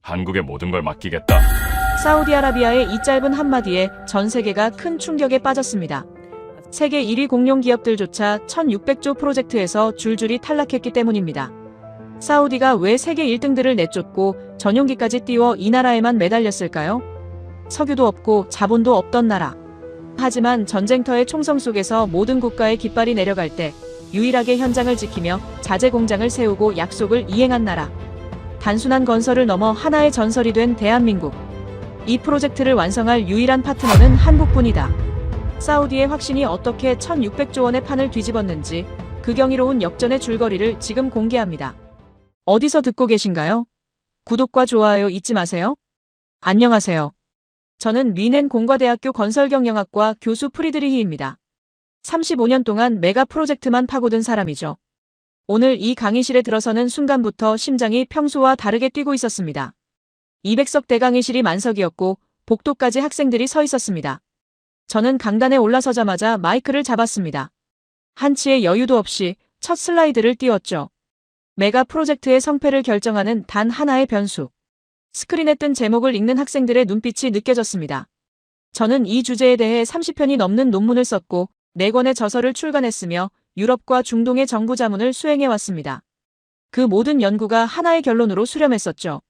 한국에 모든 걸 맡기겠다. 사우디아라비아의 이 짧은 한마디에 전 세계가 큰 충격에 빠졌습니다. 세계 1위 공룡 기업들조차 1600조 프로젝트에서 줄줄이 탈락했기 때문입니다. 사우디가 왜 세계 1등들을 내쫓고 전용기까지 띄워 이 나라에만 매달렸을까요? 석유도 없고 자본도 없던 나라. 하지만 전쟁터의 총성 속에서 모든 국가의 깃발이 내려갈 때 유일하게 현장을 지키며 자재 공장을 세우고 약속을 이행한 나라. 단순한 건설을 넘어 하나의 전설이 된 대한민국. 이 프로젝트를 완성할 유일한 파트너는 한국뿐이다. 사우디의 확신이 어떻게 1600조 원의 판을 뒤집었는지 그 경이로운 역전의 줄거리를 지금 공개합니다. 어디서 듣고 계신가요? 구독과 좋아요 잊지 마세요. 안녕하세요. 저는 뮌헨 공과대학교 건설경영학과 교수 프리드리히입니다. 35년 동안 메가 프로젝트만 파고든 사람이죠. 오늘 이 강의실에 들어서는 순간부터 심장이 평소와 다르게 뛰고 있었습니다. 200석 대강의실이 만석이었고 복도까지 학생들이 서 있었습니다. 저는 강단에 올라서자마자 마이크를 잡았습니다. 한치의 여유도 없이 첫 슬라이드를 띄웠죠. 메가 프로젝트의 성패를 결정하는 단 하나의 변수. 스크린에 뜬 제목을 읽는 학생들의 눈빛이 느껴졌습니다. 저는 이 주제에 대해 30편이 넘는 논문을 썼고 4권의 저서를 출간했으며 유럽과 중동의 정부 자문을 수행해왔습니다. 그 모든 연구가 하나의 결론으로 수렴했었죠.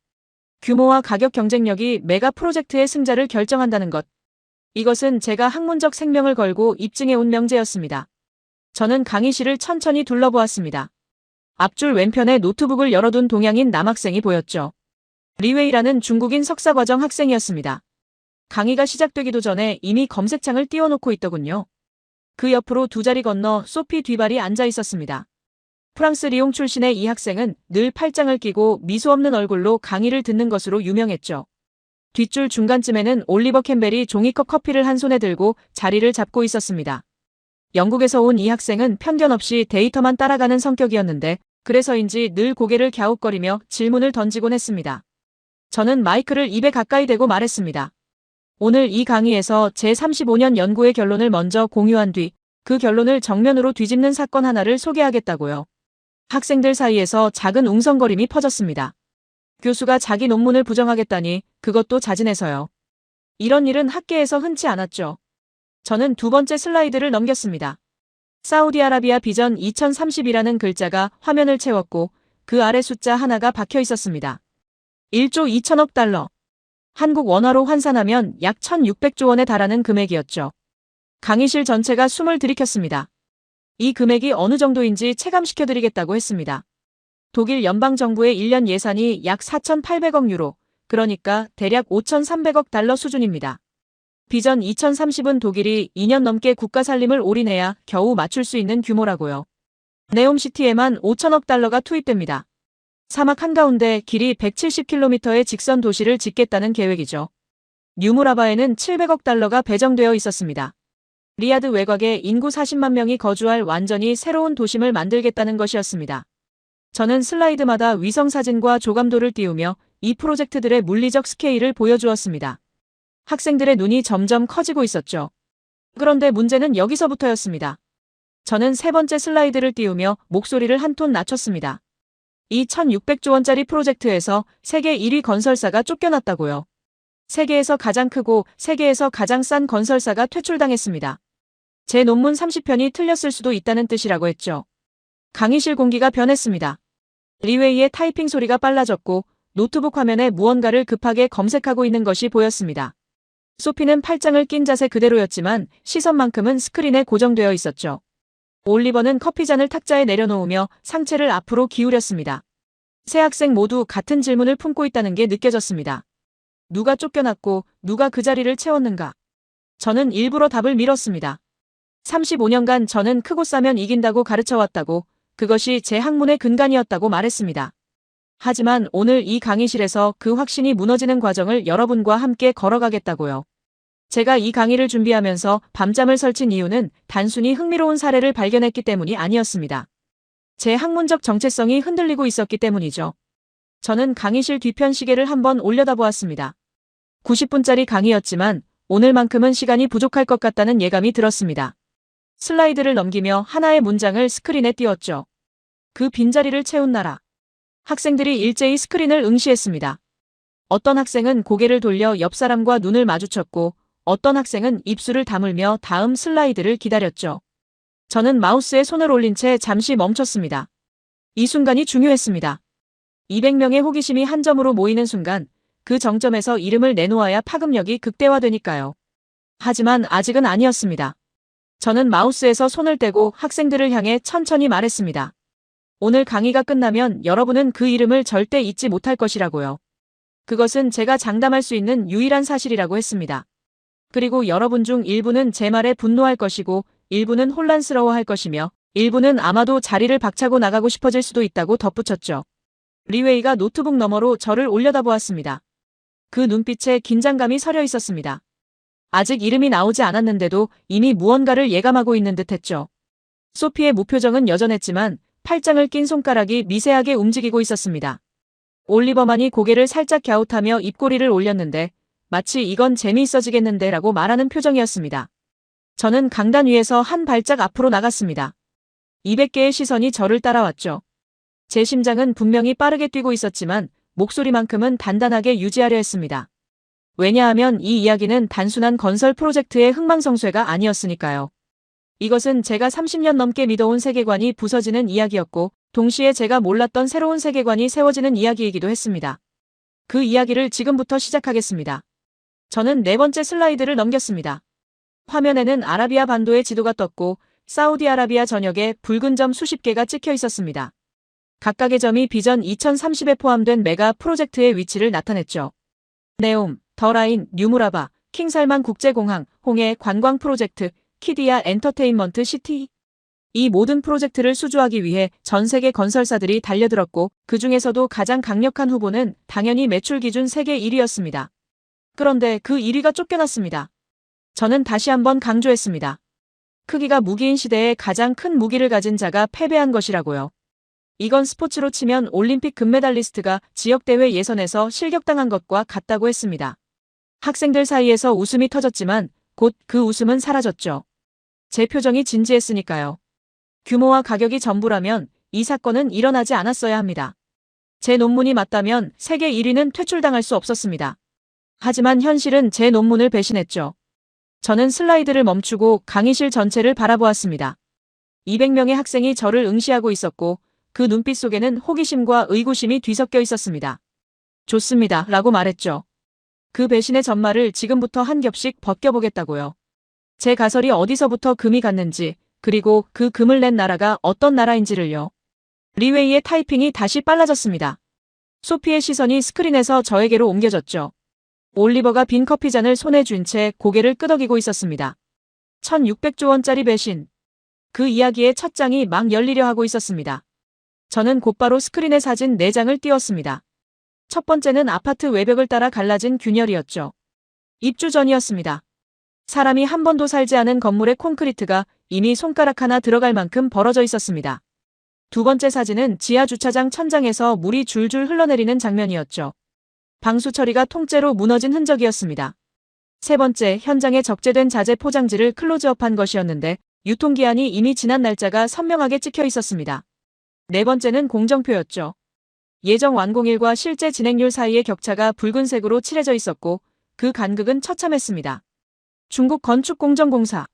규모와 가격 경쟁력이 메가 프로젝트의 승자를 결정한다는 것. 이것은 제가 학문적 생명을 걸고 입증해온 명제였습니다. 저는 강의실을 천천히 둘러보았습니다. 앞줄 왼편에 노트북을 열어둔 동양인 남학생이 보였죠. 리웨이라는 중국인 석사과정 학생이었습니다. 강의가 시작되기도 전에 이미 검색창을 띄워놓고 있더군요. 그 옆으로 두 자리 건너 소피 뒤발이 앉아 있었습니다. 프랑스 리옹 출신의 이 학생은 늘 팔짱을 끼고 미소 없는 얼굴로 강의를 듣는 것으로 유명했죠. 뒷줄 중간쯤에는 올리버 캠벨이 종이컵 커피를 한 손에 들고 자리를 잡고 있었습니다. 영국에서 온 이 학생은 편견 없이 데이터만 따라가는 성격이었는데 그래서인지 늘 고개를 갸웃거리며 질문을 던지곤 했습니다. 저는 마이크를 입에 가까이 대고 말했습니다. 오늘 이 강의에서 제 35년 연구의 결론을 먼저 공유한 뒤 그 결론을 정면으로 뒤집는 사건 하나를 소개하겠다고요. 학생들 사이에서 작은 웅성거림이 퍼졌습니다. 교수가 자기 논문을 부정하겠다니 그것도 자진해서요. 이런 일은 학계에서 흔치 않았죠. 저는 두 번째 슬라이드를 넘겼습니다. 사우디아라비아 비전 2030이라는 글자가 화면을 채웠고 그 아래 숫자 하나가 박혀 있었습니다. 1조 2천억 달러. 한국 원화로 환산하면 약 1600조 원에 달하는 금액이었죠. 강의실 전체가 숨을 들이켰습니다. 이 금액이 어느 정도인지 체감시켜드리겠다고 했습니다. 독일 연방정부의 1년 예산이 약 4,800억 유로, 그러니까 대략 5,300억 달러 수준입니다. 비전 2030은 독일이 2년 넘게 국가 살림을 올인해야 겨우 맞출 수 있는 규모라고요. 네옴시티에만 5천억 달러가 투입됩니다. 사막 한가운데 길이 170km의 직선 도시를 짓겠다는 계획이죠. 뉴무라바에는 700억 달러가 배정되어 있었습니다. 리야드 외곽에 인구 40만 명이 거주할 완전히 새로운 도심을 만들겠다는 것이었습니다. 저는 슬라이드마다 위성사진과 조감도를 띄우며 이 프로젝트들의 물리적 스케일을 보여주었습니다. 학생들의 눈이 점점 커지고 있었죠. 그런데 문제는 여기서부터였습니다. 저는 세 번째 슬라이드를 띄우며 목소리를 한 톤 낮췄습니다. 이 1600조 원짜리 프로젝트에서 세계 1위 건설사가 쫓겨났다고요. 세계에서 가장 크고 세계에서 가장 싼 건설사가 퇴출당했습니다. 제 논문 30편이 틀렸을 수도 있다는 뜻이라고 했죠. 강의실 공기가 변했습니다. 리웨이의 타이핑 소리가 빨라졌고 노트북 화면에 무언가를 급하게 검색하고 있는 것이 보였습니다. 소피는 팔짱을 낀 자세 그대로였지만 시선만큼은 스크린에 고정되어 있었죠. 올리버는 커피잔을 탁자에 내려놓으며 상체를 앞으로 기울였습니다. 세 학생 모두 같은 질문을 품고 있다는 게 느껴졌습니다. 누가 쫓겨났고 누가 그 자리를 채웠는가? 저는 일부러 답을 밀었습니다. 35년간 저는 크고 싸면 이긴다고 가르쳐왔다고, 그것이 제 학문의 근간이었다고 말했습니다. 하지만 오늘 이 강의실에서 그 확신이 무너지는 과정을 여러분과 함께 걸어가겠다고요. 제가 이 강의를 준비하면서 밤잠을 설친 이유는 단순히 흥미로운 사례를 발견했기 때문이 아니었습니다. 제 학문적 정체성이 흔들리고 있었기 때문이죠. 저는 강의실 뒤편 시계를 한번 올려다보았습니다. 90분짜리 강의였지만 오늘만큼은 시간이 부족할 것 같다는 예감이 들었습니다. 슬라이드를 넘기며 하나의 문장을 스크린에 띄웠죠. 그 빈자리를 채운 나라. 학생들이 일제히 스크린을 응시했습니다. 어떤 학생은 고개를 돌려 옆 사람과 눈을 마주쳤고 어떤 학생은 입술을 다물며 다음 슬라이드를 기다렸죠. 저는 마우스에 손을 올린 채 잠시 멈췄습니다. 이 순간이 중요했습니다. 200명의 호기심이 한 점으로 모이는 순간 그 정점에서 이름을 내놓아야 파급력이 극대화되니까요. 하지만 아직은 아니었습니다. 저는 마우스에서 손을 떼고 학생들을 향해 천천히 말했습니다. 오늘 강의가 끝나면 여러분은 그 이름을 절대 잊지 못할 것이라고요. 그것은 제가 장담할 수 있는 유일한 사실이라고 했습니다. 그리고 여러분 중 일부는 제 말에 분노할 것이고 일부는 혼란스러워할 것이며 일부는 아마도 자리를 박차고 나가고 싶어질 수도 있다고 덧붙였죠. 리웨이가 노트북 너머로 저를 올려다보았습니다. 그 눈빛에 긴장감이 서려 있었습니다. 아직 이름이 나오지 않았는데도 이미 무언가를 예감하고 있는 듯했죠. 소피의 무표정은 여전했지만 팔짱을 낀 손가락이 미세하게 움직이고 있었습니다. 올리버만이 고개를 살짝 갸웃하며 입꼬리를 올렸는데 마치 이건 재미있어지겠는데 라고 말하는 표정이었습니다. 저는 강단 위에서 한 발짝 앞으로 나갔습니다. 200개의 시선이 저를 따라왔죠. 제 심장은 분명히 빠르게 뛰고 있었지만 목소리만큼은 단단하게 유지하려 했습니다. 왜냐하면 이 이야기는 단순한 건설 프로젝트의 흥망성쇠가 아니었으니까요. 이것은 제가 30년 넘게 믿어온 세계관이 부서지는 이야기였고 동시에 제가 몰랐던 새로운 세계관이 세워지는 이야기이기도 했습니다. 그 이야기를 지금부터 시작하겠습니다. 저는 네 번째 슬라이드를 넘겼습니다. 화면에는 아라비아 반도의 지도가 떴고 사우디아라비아 전역에 붉은 점 수십 개가 찍혀 있었습니다. 각각의 점이 비전 2030에 포함된 메가 프로젝트의 위치를 나타냈죠. 네옴, 더라인, 뉴무라바, 킹살만 국제공항, 홍해 관광 프로젝트, 키디아 엔터테인먼트 시티. 이 모든 프로젝트를 수주하기 위해 전 세계 건설사들이 달려들었고 그 중에서도 가장 강력한 후보는 당연히 매출 기준 세계 1위였습니다. 그런데 그 1위가 쫓겨났습니다. 저는 다시 한번 강조했습니다. 크기가 무기인 시대에 가장 큰 무기를 가진 자가 패배한 것이라고요. 이건 스포츠로 치면 올림픽 금메달리스트가 지역대회 예선에서 실격당한 것과 같다고 했습니다. 학생들 사이에서 웃음이 터졌지만 곧 그 웃음은 사라졌죠. 제 표정이 진지했으니까요. 규모와 가격이 전부라면 이 사건은 일어나지 않았어야 합니다. 제 논문이 맞다면 세계 1위는 퇴출당할 수 없었습니다. 하지만 현실은 제 논문을 배신했죠. 저는 슬라이드를 멈추고 강의실 전체를 바라보았습니다. 200명의 학생이 저를 응시하고 있었고 그 눈빛 속에는 호기심과 의구심이 뒤섞여 있었습니다. 좋습니다. 라고 말했죠. 그 배신의 전말을 지금부터 한 겹씩 벗겨보겠다고요. 제 가설이 어디서부터 금이 갔는지 그리고 그 금을 낸 나라가 어떤 나라인지를요. 리웨이의 타이핑이 다시 빨라졌습니다. 소피의 시선이 스크린에서 저에게로 옮겨졌죠. 올리버가 빈 커피잔을 손에 쥔 채 고개를 끄덕이고 있었습니다. 1600조 원짜리 배신. 그 이야기의 첫 장이 막 열리려 하고 있었습니다. 저는 곧바로 스크린에 사진 4장을 띄웠습니다. 첫 번째는 아파트 외벽을 따라 갈라진 균열이었죠. 입주 전이었습니다. 사람이 한 번도 살지 않은 건물의 콘크리트가 이미 손가락 하나 들어갈 만큼 벌어져 있었습니다. 두 번째 사진은 지하 주차장 천장에서 물이 줄줄 흘러내리는 장면이었죠. 방수 처리가 통째로 무너진 흔적이었습니다. 세 번째, 현장에 적재된 자재 포장지를 클로즈업한 것이었는데 유통기한이 이미 지난 날짜가 선명하게 찍혀 있었습니다. 네 번째는 공정표였죠. 예정 완공일과 실제 진행률 사이의 격차가 붉은색으로 칠해져 있었고 그 간극은 처참했습니다. 중국 건축공정공사.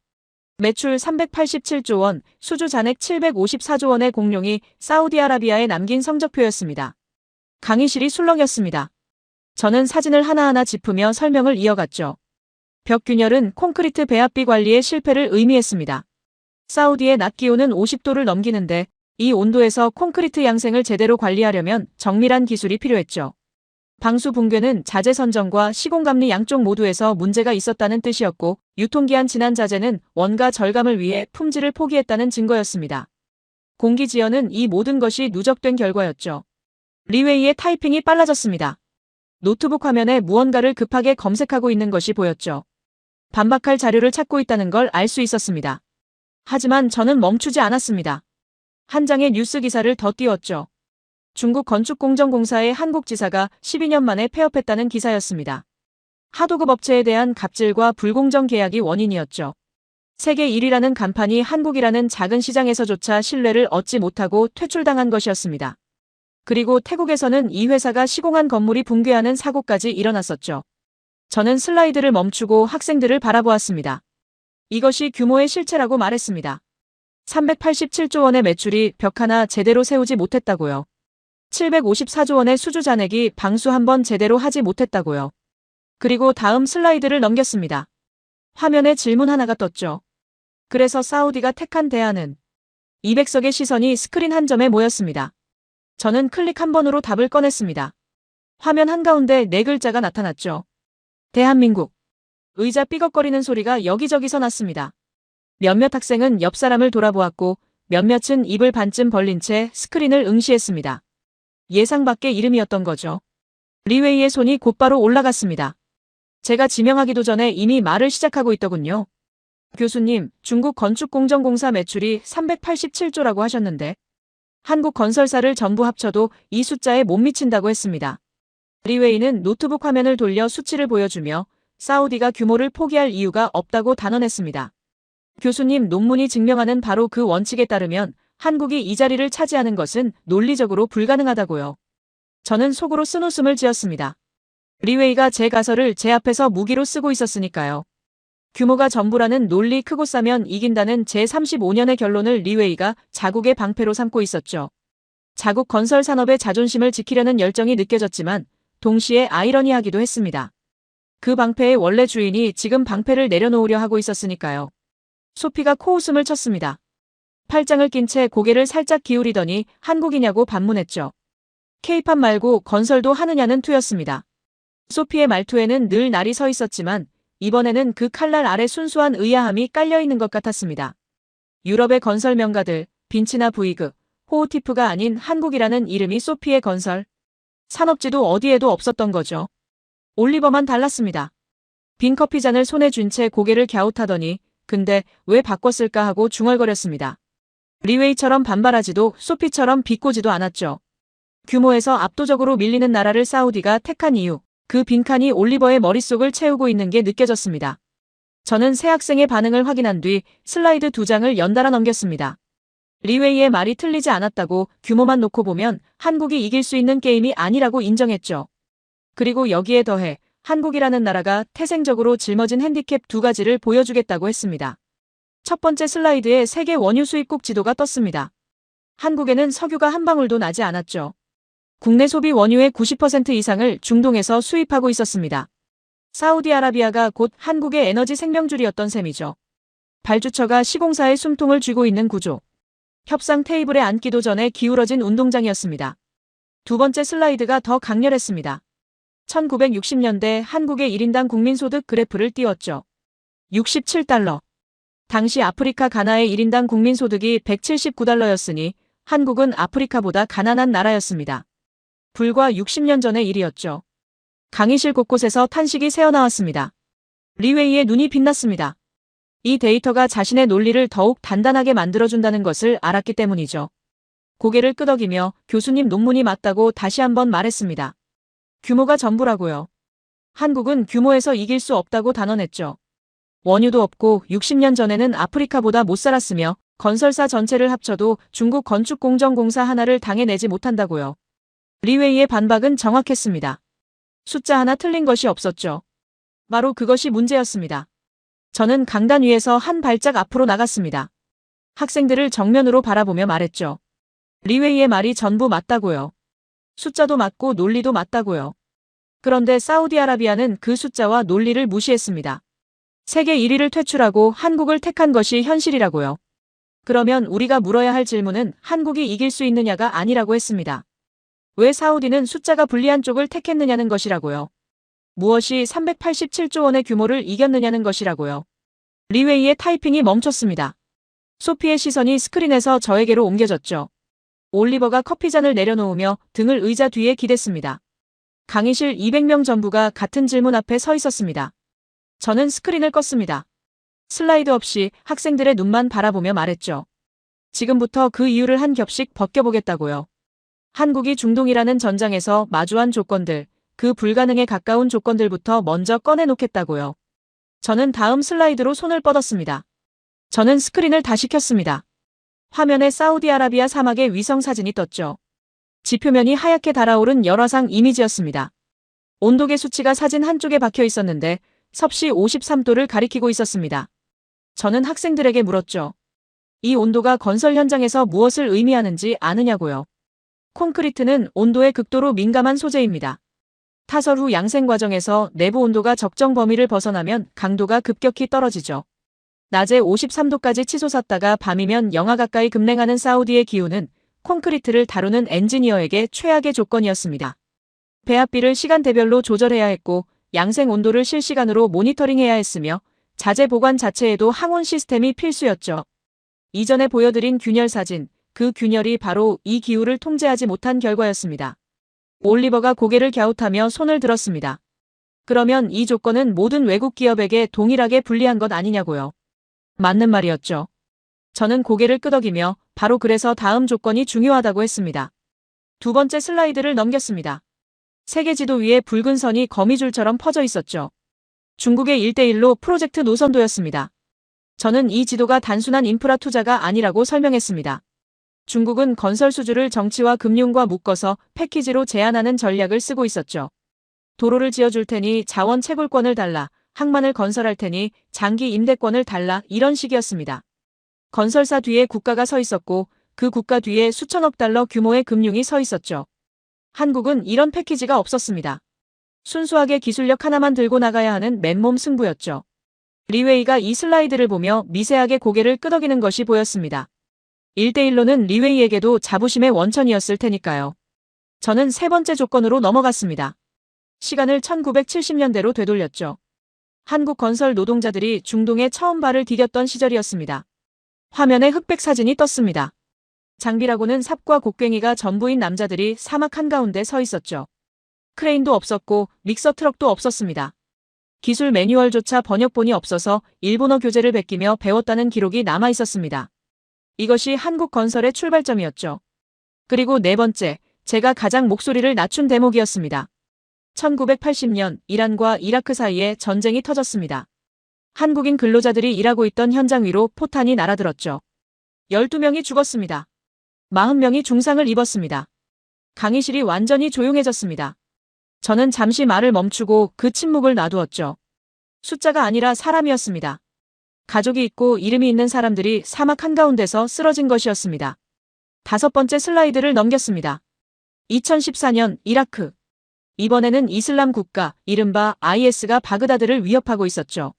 매출 387조 원, 수주 잔액 754조 원의 공룡이 사우디아라비아에 남긴 성적표였습니다. 강의실이 술렁였습니다. 저는 사진을 하나하나 짚으며 설명을 이어갔죠. 벽 균열은 콘크리트 배합비 관리의 실패를 의미했습니다. 사우디의 낮 기온은 50도를 넘기는데 이 온도에서 콘크리트 양생을 제대로 관리하려면 정밀한 기술이 필요했죠. 방수 붕괴는 자재 선정과 시공감리 양쪽 모두에서 문제가 있었다는 뜻이었고 유통기한 지난 자재는 원가 절감을 위해 품질을 포기했다는 증거였습니다. 공기 지연은 이 모든 것이 누적된 결과였죠. 리웨이의 타이핑이 빨라졌습니다. 노트북 화면에 무언가를 급하게 검색하고 있는 것이 보였죠. 반박할 자료를 찾고 있다는 걸 알 수 있었습니다. 하지만 저는 멈추지 않았습니다. 한 장의 뉴스 기사를 더 띄웠죠. 중국 건축공정공사의 한국 지사가 12년 만에 폐업했다는 기사였습니다. 하도급 업체에 대한 갑질과 불공정 계약이 원인이었죠. 세계 1위라는 간판이 한국이라는 작은 시장에서조차 신뢰를 얻지 못하고 퇴출당한 것이었습니다. 그리고 태국에서는 이 회사가 시공한 건물이 붕괴하는 사고까지 일어났었죠. 저는 슬라이드를 멈추고 학생들을 바라보았습니다. 이것이 규모의 실체라고 말했습니다. 387조 원의 매출이 벽 하나 제대로 세우지 못했다고요. 754조 원의 수주 잔액이 방수 한 번 제대로 하지 못했다고요. 그리고 다음 슬라이드를 넘겼습니다. 화면에 질문 하나가 떴죠. 그래서 사우디가 택한 대안은 200석의 시선이 스크린 한 점에 모였습니다. 저는 클릭 한 번으로 답을 꺼냈습니다. 화면 한가운데 네 글자가 나타났죠. 대한민국. 의자 삐걱거리는 소리가 여기저기서 났습니다. 몇몇 학생은 옆 사람을 돌아보았고 몇몇은 입을 반쯤 벌린 채 스크린을 응시했습니다. 예상 밖의 이름이었던 거죠. 리웨이의 손이 곧바로 올라갔습니다. 제가 지명하기도 전에 이미 말을 시작하고 있더군요. 교수님, 중국 건축공정공사 매출이 387조라고 하셨는데 한국 건설사를 전부 합쳐도 이 숫자에 못 미친다고 했습니다. 리웨이는 노트북 화면을 돌려 수치를 보여주며 사우디가 규모를 포기할 이유가 없다고 단언했습니다. 교수님, 논문이 증명하는 바로 그 원칙에 따르면 한국이 이 자리를 차지하는 것은 논리적으로 불가능하다고요. 저는 속으로 쓴웃음을 지었습니다. 리웨이가 제 가설을 제 앞에서 무기로 쓰고 있었으니까요. 규모가 전부라는 논리 크고 싸면 이긴다는 제35년의 결론을 리웨이가 자국의 방패로 삼고 있었죠. 자국 건설 산업의 자존심을 지키려는 열정이 느껴졌지만 동시에 아이러니하기도 했습니다. 그 방패의 원래 주인이 지금 방패를 내려놓으려 하고 있었으니까요. 소피가 코웃음을 쳤습니다. 팔짱을 낀 채 고개를 살짝 기울이더니 한국이냐고 반문했죠. K-팝 말고 건설도 하느냐는 투였습니다. 소피의 말투에는 늘 날이 서 있었지만 이번에는 그 칼날 아래 순수한 의아함이 깔려있는 것 같았습니다. 유럽의 건설 명가들, 빈치나 부이그, 호우티프가 아닌 한국이라는 이름이 소피의 건설 산업지도 어디에도 없었던 거죠. 올리버만 달랐습니다. 빈 커피잔을 손에 쥔 채 고개를 갸웃하더니 근데 왜 바꿨을까 하고 중얼거렸습니다. 리웨이처럼 반발하지도 소피처럼 비꼬지도 않았죠. 규모에서 압도적으로 밀리는 나라를 사우디가 택한 이유, 그 빈칸이 올리버의 머릿속을 채우고 있는 게 느껴졌습니다. 저는 새 학생의 반응을 확인한 뒤 슬라이드 2장을 연달아 넘겼습니다. 리웨이의 말이 틀리지 않았다고 규모만 놓고 보면 한국이 이길 수 있는 게임이 아니라고 인정했죠. 그리고 여기에 더해 한국이라는 나라가 태생적으로 짊어진 핸디캡 두 가지를 보여주겠다고 했습니다. 첫 번째 슬라이드에 세계 원유 수입국 지도가 떴습니다. 한국에는 석유가 한 방울도 나지 않았죠. 국내 소비 원유의 90% 이상을 중동에서 수입하고 있었습니다. 사우디아라비아가 곧 한국의 에너지 생명줄이었던 셈이죠. 발주처가 시공사의 숨통을 쥐고 있는 구조. 협상 테이블에 앉기도 전에 기울어진 운동장이었습니다. 두 번째 슬라이드가 더 강렬했습니다. 1960년대 한국의 1인당 국민소득 그래프를 띄웠죠. 67달러. 당시 아프리카 가나의 1인당 국민소득이 179달러였으니 한국은 아프리카보다 가난한 나라였습니다. 불과 60년 전의 일이었죠. 강의실 곳곳에서 탄식이 새어나왔습니다. 리웨이의 눈이 빛났습니다. 이 데이터가 자신의 논리를 더욱 단단하게 만들어준다는 것을 알았기 때문이죠. 고개를 끄덕이며 교수님 논문이 맞다고 다시 한번 말했습니다. 규모가 전부라고요. 한국은 규모에서 이길 수 없다고 단언했죠. 원유도 없고 60년 전에는 아프리카보다 못 살았으며 건설사 전체를 합쳐도 중국 건축공정공사 하나를 당해내지 못한다고요. 리웨이의 반박은 정확했습니다. 숫자 하나 틀린 것이 없었죠. 바로 그것이 문제였습니다. 저는 강단 위에서 한 발짝 앞으로 나갔습니다. 학생들을 정면으로 바라보며 말했죠. 리웨이의 말이 전부 맞다고요. 숫자도 맞고 논리도 맞다고요. 그런데 사우디아라비아는 그 숫자와 논리를 무시했습니다. 세계 1위를 퇴출하고 한국을 택한 것이 현실이라고요. 그러면 우리가 물어야 할 질문은 한국이 이길 수 있느냐가 아니라고 했습니다. 왜 사우디는 숫자가 불리한 쪽을 택했느냐는 것이라고요. 무엇이 387조 원의 규모를 이겼느냐는 것이라고요. 리웨이의 타이핑이 멈췄습니다. 소피의 시선이 스크린에서 저에게로 옮겨졌죠. 올리버가 커피잔을 내려놓으며 등을 의자 뒤에 기댔습니다. 강의실 200명 전부가 같은 질문 앞에 서 있었습니다. 저는 스크린을 껐습니다. 슬라이드 없이 학생들의 눈만 바라보며 말했죠. 지금부터 그 이유를 한 겹씩 벗겨보겠다고요. 한국이 중동이라는 전장에서 마주한 조건들, 그 불가능에 가까운 조건들부터 먼저 꺼내놓겠다고요. 저는 다음 슬라이드로 손을 뻗었습니다. 저는 스크린을 다시 켰습니다. 화면에 사우디아라비아 사막의 위성 사진이 떴죠. 지표면이 하얗게 달아오른 열화상 이미지였습니다. 온도계 수치가 사진 한쪽에 박혀 있었는데 섭씨 53도를 가리키고 있었습니다. 저는 학생들에게 물었죠. 이 온도가 건설 현장에서 무엇을 의미하는지 아느냐고요. 콘크리트는 온도에 극도로 민감한 소재입니다. 타설 후 양생 과정에서 내부 온도가 적정 범위를 벗어나면 강도가 급격히 떨어지죠. 낮에 53도까지 치솟았다가 밤이면 영하 가까이 급냉하는 사우디의 기온은 콘크리트를 다루는 엔지니어에게 최악의 조건이었습니다. 배합비를 시간대별로 조절해야 했고 양생 온도를 실시간으로 모니터링해야 했으며 자재 보관 자체에도 항온 시스템이 필수였죠. 이전에 보여드린 균열 사진, 그 균열이 바로 이 기후를 통제하지 못한 결과였습니다. 올리버가 고개를 갸웃하며 손을 들었습니다. 그러면 이 조건은 모든 외국 기업에게 동일하게 불리한 것 아니냐고요. 맞는 말이었죠. 저는 고개를 끄덕이며 바로 그래서 다음 조건이 중요하다고 했습니다. 두 번째 슬라이드를 넘겼습니다. 세계 지도 위에 붉은 선이 거미줄처럼 퍼져 있었죠. 중국의 1대1로 프로젝트 노선도였습니다. 저는 이 지도가 단순한 인프라 투자가 아니라고 설명했습니다. 중국은 건설 수주를 정치와 금융과 묶어서 패키지로 제안하는 전략을 쓰고 있었죠. 도로를 지어줄 테니 자원 채굴권을 달라, 항만을 건설할 테니 장기 임대권을 달라, 이런 식이었습니다. 건설사 뒤에 국가가 서 있었고 그 국가 뒤에 수천억 달러 규모의 금융이 서 있었죠. 한국은 이런 패키지가 없었습니다. 순수하게 기술력 하나만 들고 나가야 하는 맨몸 승부였죠. 리웨이가 이 슬라이드를 보며 미세하게 고개를 끄덕이는 것이 보였습니다. 1대1로는 리웨이에게도 자부심의 원천이었을 테니까요. 저는 세 번째 조건으로 넘어갔습니다. 시간을 1970년대로 되돌렸죠. 한국 건설 노동자들이 중동에 처음 발을 디뎠던 시절이었습니다. 화면에 흑백 사진이 떴습니다. 장비라고는 삽과 곡괭이가 전부인 남자들이 사막 한가운데 서 있었죠. 크레인도 없었고 믹서 트럭도 없었습니다. 기술 매뉴얼조차 번역본이 없어서 일본어 교재를 베끼며 배웠다는 기록이 남아 있었습니다. 이것이 한국 건설의 출발점이었죠. 그리고 네 번째, 제가 가장 목소리를 낮춘 대목이었습니다. 1980년 이란과 이라크 사이에 전쟁이 터졌습니다. 한국인 근로자들이 일하고 있던 현장 위로 포탄이 날아들었죠. 12명이 죽었습니다. 40명이 중상을 입었습니다. 강의실이 완전히 조용해졌습니다. 저는 잠시 말을 멈추고 그 침묵을 놔두었죠. 숫자가 아니라 사람이었습니다. 가족이 있고 이름이 있는 사람들이 사막 한가운데서 쓰러진 것이었습니다. 다섯 번째 슬라이드를 넘겼습니다. 2014년 이라크. 이번에는 이슬람 국가, 이른바 IS가 바그다드를 위협하고 있었죠.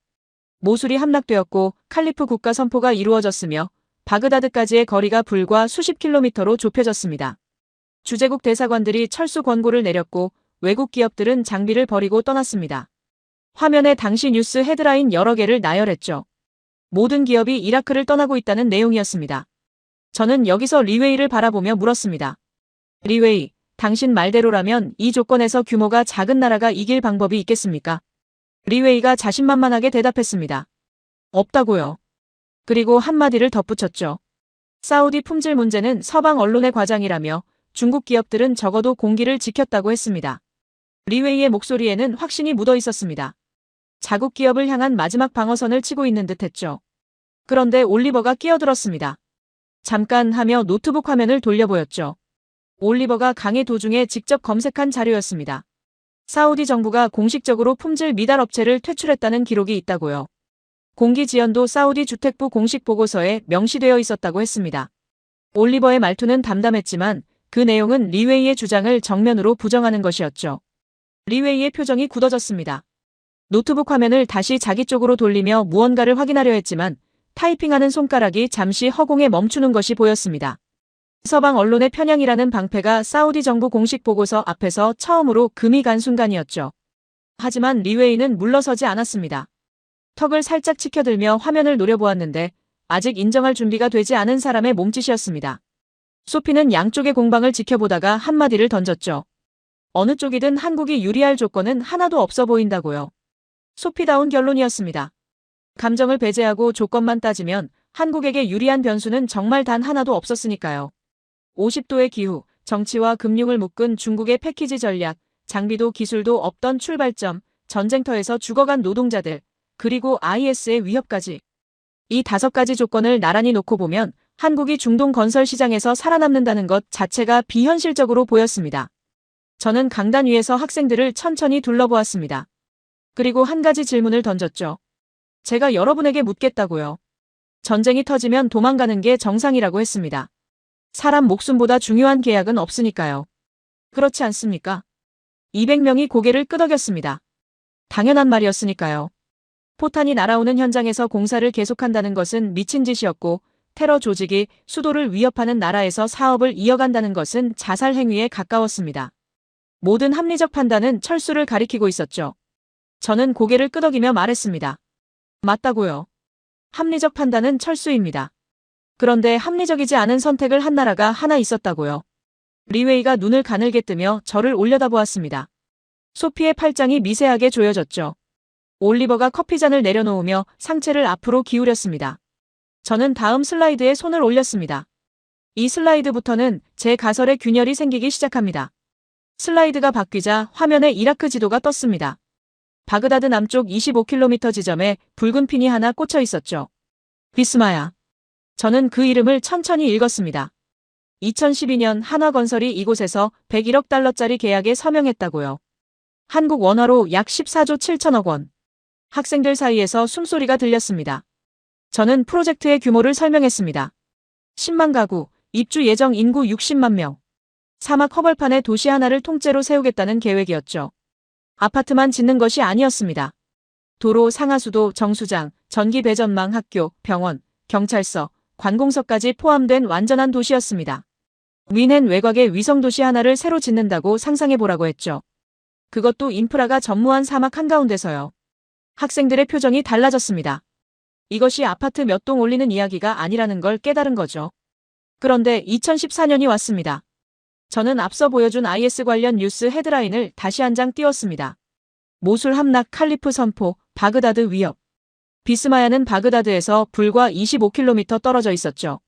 모술이 함락되었고 칼리프 국가 선포가 이루어졌으며 바그다드까지의 거리가 불과 수십 킬로미터로 좁혀졌습니다. 주재국 대사관들이 철수 권고를 내렸고 외국 기업들은 장비를 버리고 떠났습니다. 화면에 당시 뉴스 헤드라인 여러 개를 나열했죠. 모든 기업이 이라크를 떠나고 있다는 내용이었습니다. 저는 여기서 리웨이를 바라보며 물었습니다. 리웨이, 당신 말대로라면 이 조건에서 규모가 작은 나라가 이길 방법이 있겠습니까? 리웨이가 자신만만하게 대답했습니다. 없다고요. 그리고 한마디를 덧붙였죠. 사우디 품질 문제는 서방 언론의 과장이라며 중국 기업들은 적어도 공기를 지켰다고 했습니다. 리웨이의 목소리에는 확신이 묻어 있었습니다. 자국 기업을 향한 마지막 방어선을 치고 있는 듯했죠. 그런데 올리버가 끼어들었습니다. 잠깐 하며 노트북 화면을 돌려보였죠. 올리버가 강의 도중에 직접 검색한 자료였습니다. 사우디 정부가 공식적으로 품질 미달 업체를 퇴출했다는 기록이 있다고요. 공기 지연도 사우디 주택부 공식 보고서에 명시되어 있었다고 했습니다. 올리버의 말투는 담담했지만 그 내용은 리웨이의 주장을 정면으로 부정하는 것이었죠. 리웨이의 표정이 굳어졌습니다. 노트북 화면을 다시 자기 쪽으로 돌리며 무언가를 확인하려 했지만 타이핑하는 손가락이 잠시 허공에 멈추는 것이 보였습니다. 서방 언론의 편향이라는 방패가 사우디 정부 공식 보고서 앞에서 처음으로 금이 간 순간이었죠. 하지만 리웨이는 물러서지 않았습니다. 턱을 살짝 치켜들며 화면을 노려보았는데 아직 인정할 준비가 되지 않은 사람의 몸짓이었습니다. 소피는 양쪽의 공방을 지켜보다가 한마디를 던졌죠. 어느 쪽이든 한국이 유리할 조건은 하나도 없어 보인다고요. 소피다운 결론이었습니다. 감정을 배제하고 조건만 따지면 한국에게 유리한 변수는 정말 단 하나도 없었으니까요. 50도의 기후, 정치와 금융을 묶은 중국의 패키지 전략, 장비도 기술도 없던 출발점, 전쟁터에서 죽어간 노동자들, 그리고 IS의 위협까지. 이 5가지 조건을 나란히 놓고 보면 한국이 중동 건설 시장에서 살아남는다는 것 자체가 비현실적으로 보였습니다. 저는 강단 위에서 학생들을 천천히 둘러보았습니다. 그리고 한 가지 질문을 던졌죠. 제가 여러분에게 묻겠다고요. 전쟁이 터지면 도망가는 게 정상이라고 했습니다. 사람 목숨보다 중요한 계약은 없으니까요. 그렇지 않습니까? 200명이 고개를 끄덕였습니다. 당연한 말이었으니까요. 포탄이 날아오는 현장에서 공사를 계속한다는 것은 미친 짓이었고, 테러 조직이 수도를 위협하는 나라에서 사업을 이어간다는 것은 자살 행위에 가까웠습니다. 모든 합리적 판단은 철수를 가리키고 있었죠. 저는 고개를 끄덕이며 말했습니다. 맞다고요. 합리적 판단은 철수입니다. 그런데 합리적이지 않은 선택을 한 나라가 하나 있었다고요. 리웨이가 눈을 가늘게 뜨며 저를 올려다보았습니다. 소피의 팔짱이 미세하게 조여졌죠. 올리버가 커피잔을 내려놓으며 상체를 앞으로 기울였습니다. 저는 다음 슬라이드에 손을 올렸습니다. 이 슬라이드부터는 제 가설의 균열이 생기기 시작합니다. 슬라이드가 바뀌자 화면에 이라크 지도가 떴습니다. 바그다드 남쪽 25km 지점에 붉은 핀이 하나 꽂혀 있었죠. 비스마야. 저는 그 이름을 천천히 읽었습니다. 2012년 한화건설이 이곳에서 101억 달러짜리 계약에 서명했다고요. 한국 원화로 약 14조 7천억 원. 학생들 사이에서 숨소리가 들렸습니다. 저는 프로젝트의 규모를 설명했습니다. 10만 가구, 입주 예정 인구 60만 명. 사막 허벌판에 도시 하나를 통째로 세우겠다는 계획이었죠. 아파트만 짓는 것이 아니었습니다. 도로, 상하수도, 정수장, 전기 배전망, 학교, 병원, 경찰서, 관공서까지 포함된 완전한 도시였습니다. 윈헨 외곽에 위성도시 하나를 새로 짓는다고 상상해보라고 했죠. 그것도 인프라가 전무한 사막 한가운데서요. 학생들의 표정이 달라졌습니다. 이것이 아파트 몇 동 올리는 이야기가 아니라는 걸 깨달은 거죠. 그런데 2014년이 왔습니다. 저는 앞서 보여준 IS 관련 뉴스 헤드라인을 다시 한 장 띄웠습니다. 모술 함락 칼리프 선포, 바그다드 위협. 비스마야는 바그다드에서 불과 25km 떨어져 있었죠.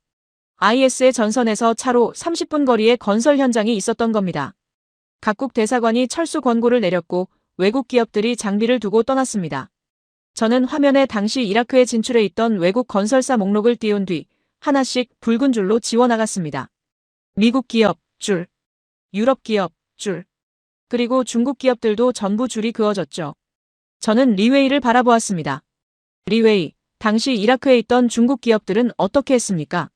IS의 전선에서 차로 30분 거리에 건설 현장이 있었던 겁니다. 각국 대사관이 철수 권고를 내렸고 외국 기업들이 장비를 두고 떠났습니다. 저는 화면에 당시 이라크에 진출해 있던 외국 건설사 목록을 띄운 뒤 하나씩 붉은 줄로 지워나갔습니다. 미국 기업, 줄. 유럽 기업, 줄. 그리고 중국 기업들도 전부 줄이 그어졌죠. 저는 리웨이를 바라보았습니다. 리웨이, 당시 이라크에 있던 중국 기업들은 어떻게 했습니까?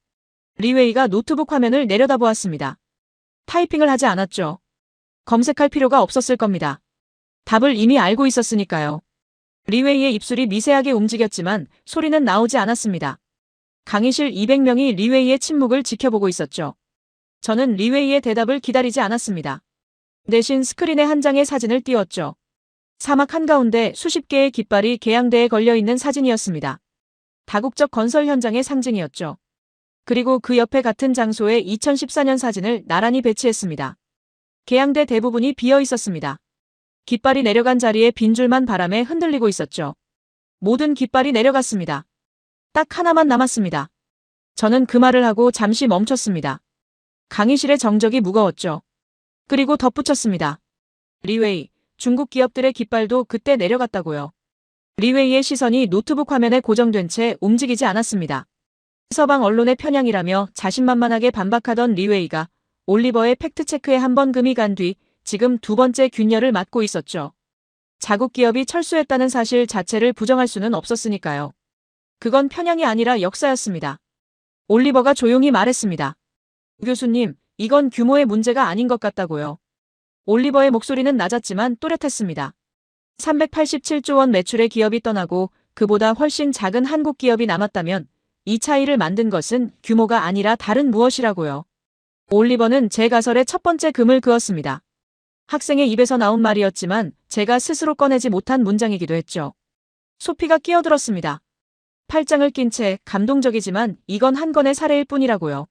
리웨이가 노트북 화면을 내려다보았습니다. 타이핑을 하지 않았죠. 검색할 필요가 없었을 겁니다. 답을 이미 알고 있었으니까요. 리웨이의 입술이 미세하게 움직였지만 소리는 나오지 않았습니다. 강의실 200명이 리웨이의 침묵을 지켜보고 있었죠. 저는 리웨이의 대답을 기다리지 않았습니다. 대신 스크린에 한 장의 사진을 띄웠죠. 사막 한가운데 수십 개의 깃발이 계양대에 걸려있는 사진이었습니다. 다국적 건설 현장의 상징이었죠. 그리고 그 옆에 같은 장소에 2014년 사진을 나란히 배치했습니다. 계양대 대부분이 비어 있었습니다. 깃발이 내려간 자리에 빈 줄만 바람에 흔들리고 있었죠. 모든 깃발이 내려갔습니다. 딱 하나만 남았습니다. 저는 그 말을 하고 잠시 멈췄습니다. 강의실의 정적이 무거웠죠. 그리고 덧붙였습니다. 리웨이, 중국 기업들의 깃발도 그때 내려갔다고요. 리웨이의 시선이 노트북 화면에 고정된 채 움직이지 않았습니다. 서방 언론의 편향이라며 자신만만하게 반박하던 리웨이가 올리버의 팩트체크에 한 번 금이 간 뒤 지금 두 번째 균열을 맞고 있었죠. 자국 기업이 철수했다는 사실 자체를 부정할 수는 없었으니까요. 그건 편향이 아니라 역사였습니다. 올리버가 조용히 말했습니다. 교수님, 이건 규모의 문제가 아닌 것 같다고요. 올리버의 목소리는 낮았지만 또렷했습니다. 387조 원 매출의 기업이 떠나고 그보다 훨씬 작은 한국 기업이 남았다면 이 차이를 만든 것은 규모가 아니라 다른 무엇이라고요. 올리버는 제 가설의 첫 번째 금을 그었습니다. 학생의 입에서 나온 말이었지만 제가 스스로 꺼내지 못한 문장이기도 했죠. 소피가 끼어들었습니다. 팔짱을 낀 채 감동적이지만 이건 한 건의 사례일 뿐이라고요.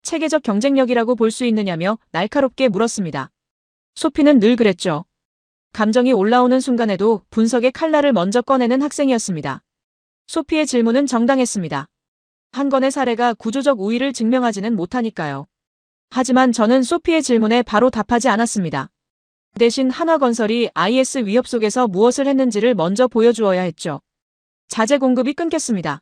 체계적 경쟁력이라고 볼 수 있느냐며 날카롭게 물었습니다. 소피는 늘 그랬죠. 감정이 올라오는 순간에도 분석의 칼날을 먼저 꺼내는 학생이었습니다. 소피의 질문은 정당했습니다. 한 건의 사례가 구조적 우위를 증명하지는 못하니까요. 하지만 저는 소피의 질문에 바로 답하지 않았습니다. 대신 한화건설이 IS 위협 속에서 무엇을 했는지를 먼저 보여주어야 했죠. 자재 공급이 끊겼습니다.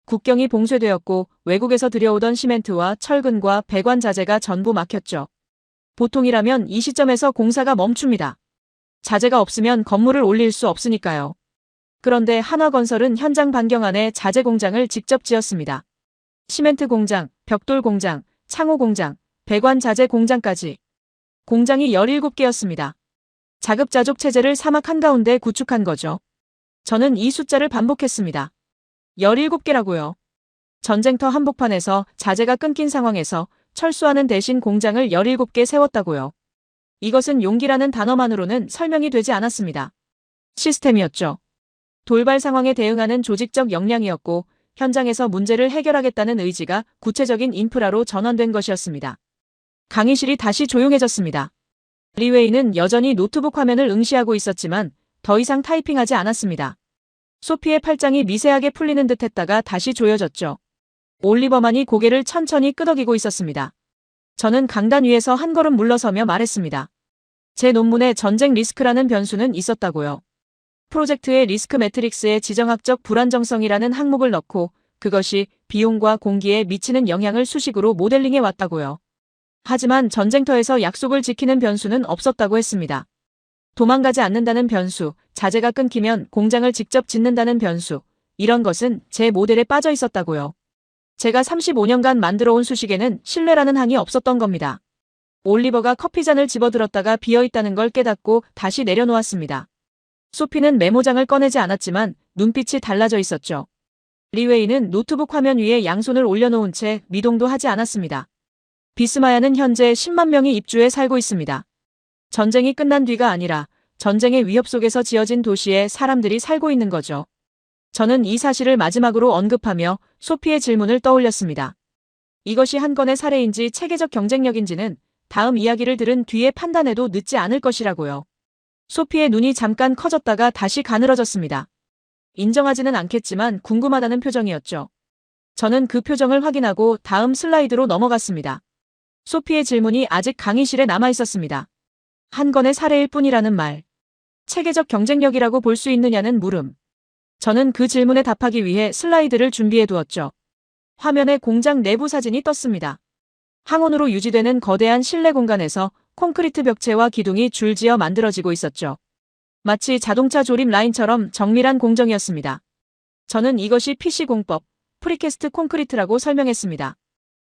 국경이 봉쇄되었고 외국에서 들여오던 시멘트와 철근과 배관 자재가 전부 막혔죠. 보통이라면 이 시점에서 공사가 멈춥니다. 자재가 없으면 건물을 올릴 수 없으니까요. 그런데 한화건설은 현장 반경 안에 자재 공장을 직접 지었습니다. 시멘트 공장, 벽돌 공장, 창호 공장, 배관 자재 공장까지. 공장이 17개였습니다. 자급자족 체제를 사막 한가운데 구축한 거죠. 저는 이 숫자를 반복했습니다. 17개라고요. 전쟁터 한복판에서 자재가 끊긴 상황에서 철수하는 대신 공장을 17개 세웠다고요. 이것은 용기라는 단어만으로는 설명이 되지 않았습니다. 시스템이었죠. 돌발 상황에 대응하는 조직적 역량이었고 현장에서 문제를 해결하겠다는 의지가 구체적인 인프라로 전환된 것이었습니다. 강의실이 다시 조용해졌습니다. 리웨이는 여전히 노트북 화면을 응시하고 있었지만 더 이상 타이핑하지 않았습니다. 소피의 팔짱이 미세하게 풀리는 듯 했다가 다시 조여졌죠. 올리버만이 고개를 천천히 끄덕이고 있었습니다. 저는 강단 위에서 한 걸음 물러서며 말했습니다. 제 논문에 전쟁 리스크라는 변수는 있었다고요. 프로젝트의 리스크 매트릭스에 지정학적 불안정성이라는 항목을 넣고 그것이 비용과 공기에 미치는 영향을 수식으로 모델링해 왔다고요. 하지만 전쟁터에서 약속을 지키는 변수는 없었다고 했습니다. 도망가지 않는다는 변수, 자재가 끊기면 공장을 직접 짓는다는 변수, 이런 것은 제 모델에 빠져 있었다고요. 제가 35년간 만들어온 수식에는 신뢰라는 항이 없었던 겁니다. 올리버가 커피잔을 집어들었다가 비어있다는 걸 깨닫고 다시 내려놓았습니다. 소피는 메모장을 꺼내지 않았지만 눈빛이 달라져 있었죠. 리웨이는 노트북 화면 위에 양손을 올려놓은 채 미동도 하지 않았습니다. 비스마야는 현재 10만 명이 입주해 살고 있습니다. 전쟁이 끝난 뒤가 아니라 전쟁의 위협 속에서 지어진 도시에 사람들이 살고 있는 거죠. 저는 이 사실을 마지막으로 언급하며 소피의 질문을 떠올렸습니다. 이것이 한 건의 사례인지 체계적 경쟁력인지는 다음 이야기를 들은 뒤에 판단해도 늦지 않을 것이라고요. 소피의 눈이 잠깐 커졌다가 다시 가늘어졌습니다. 인정하지는 않겠지만 궁금하다는 표정이었죠. 저는 그 표정을 확인하고 다음 슬라이드로 넘어갔습니다. 소피의 질문이 아직 강의실에 남아 있었습니다. 한 건의 사례일 뿐이라는 말. 체계적 경쟁력이라고 볼 수 있느냐는 물음. 저는 그 질문에 답하기 위해 슬라이드를 준비해 두었죠. 화면에 공장 내부 사진이 떴습니다. 항온으로 유지되는 거대한 실내 공간에서 콘크리트 벽체와 기둥이 줄지어 만들어지고 있었죠. 마치 자동차 조립 라인처럼 정밀한 공정이었습니다. 저는 이것이 PC공법, 프리캐스트 콘크리트라고 설명했습니다.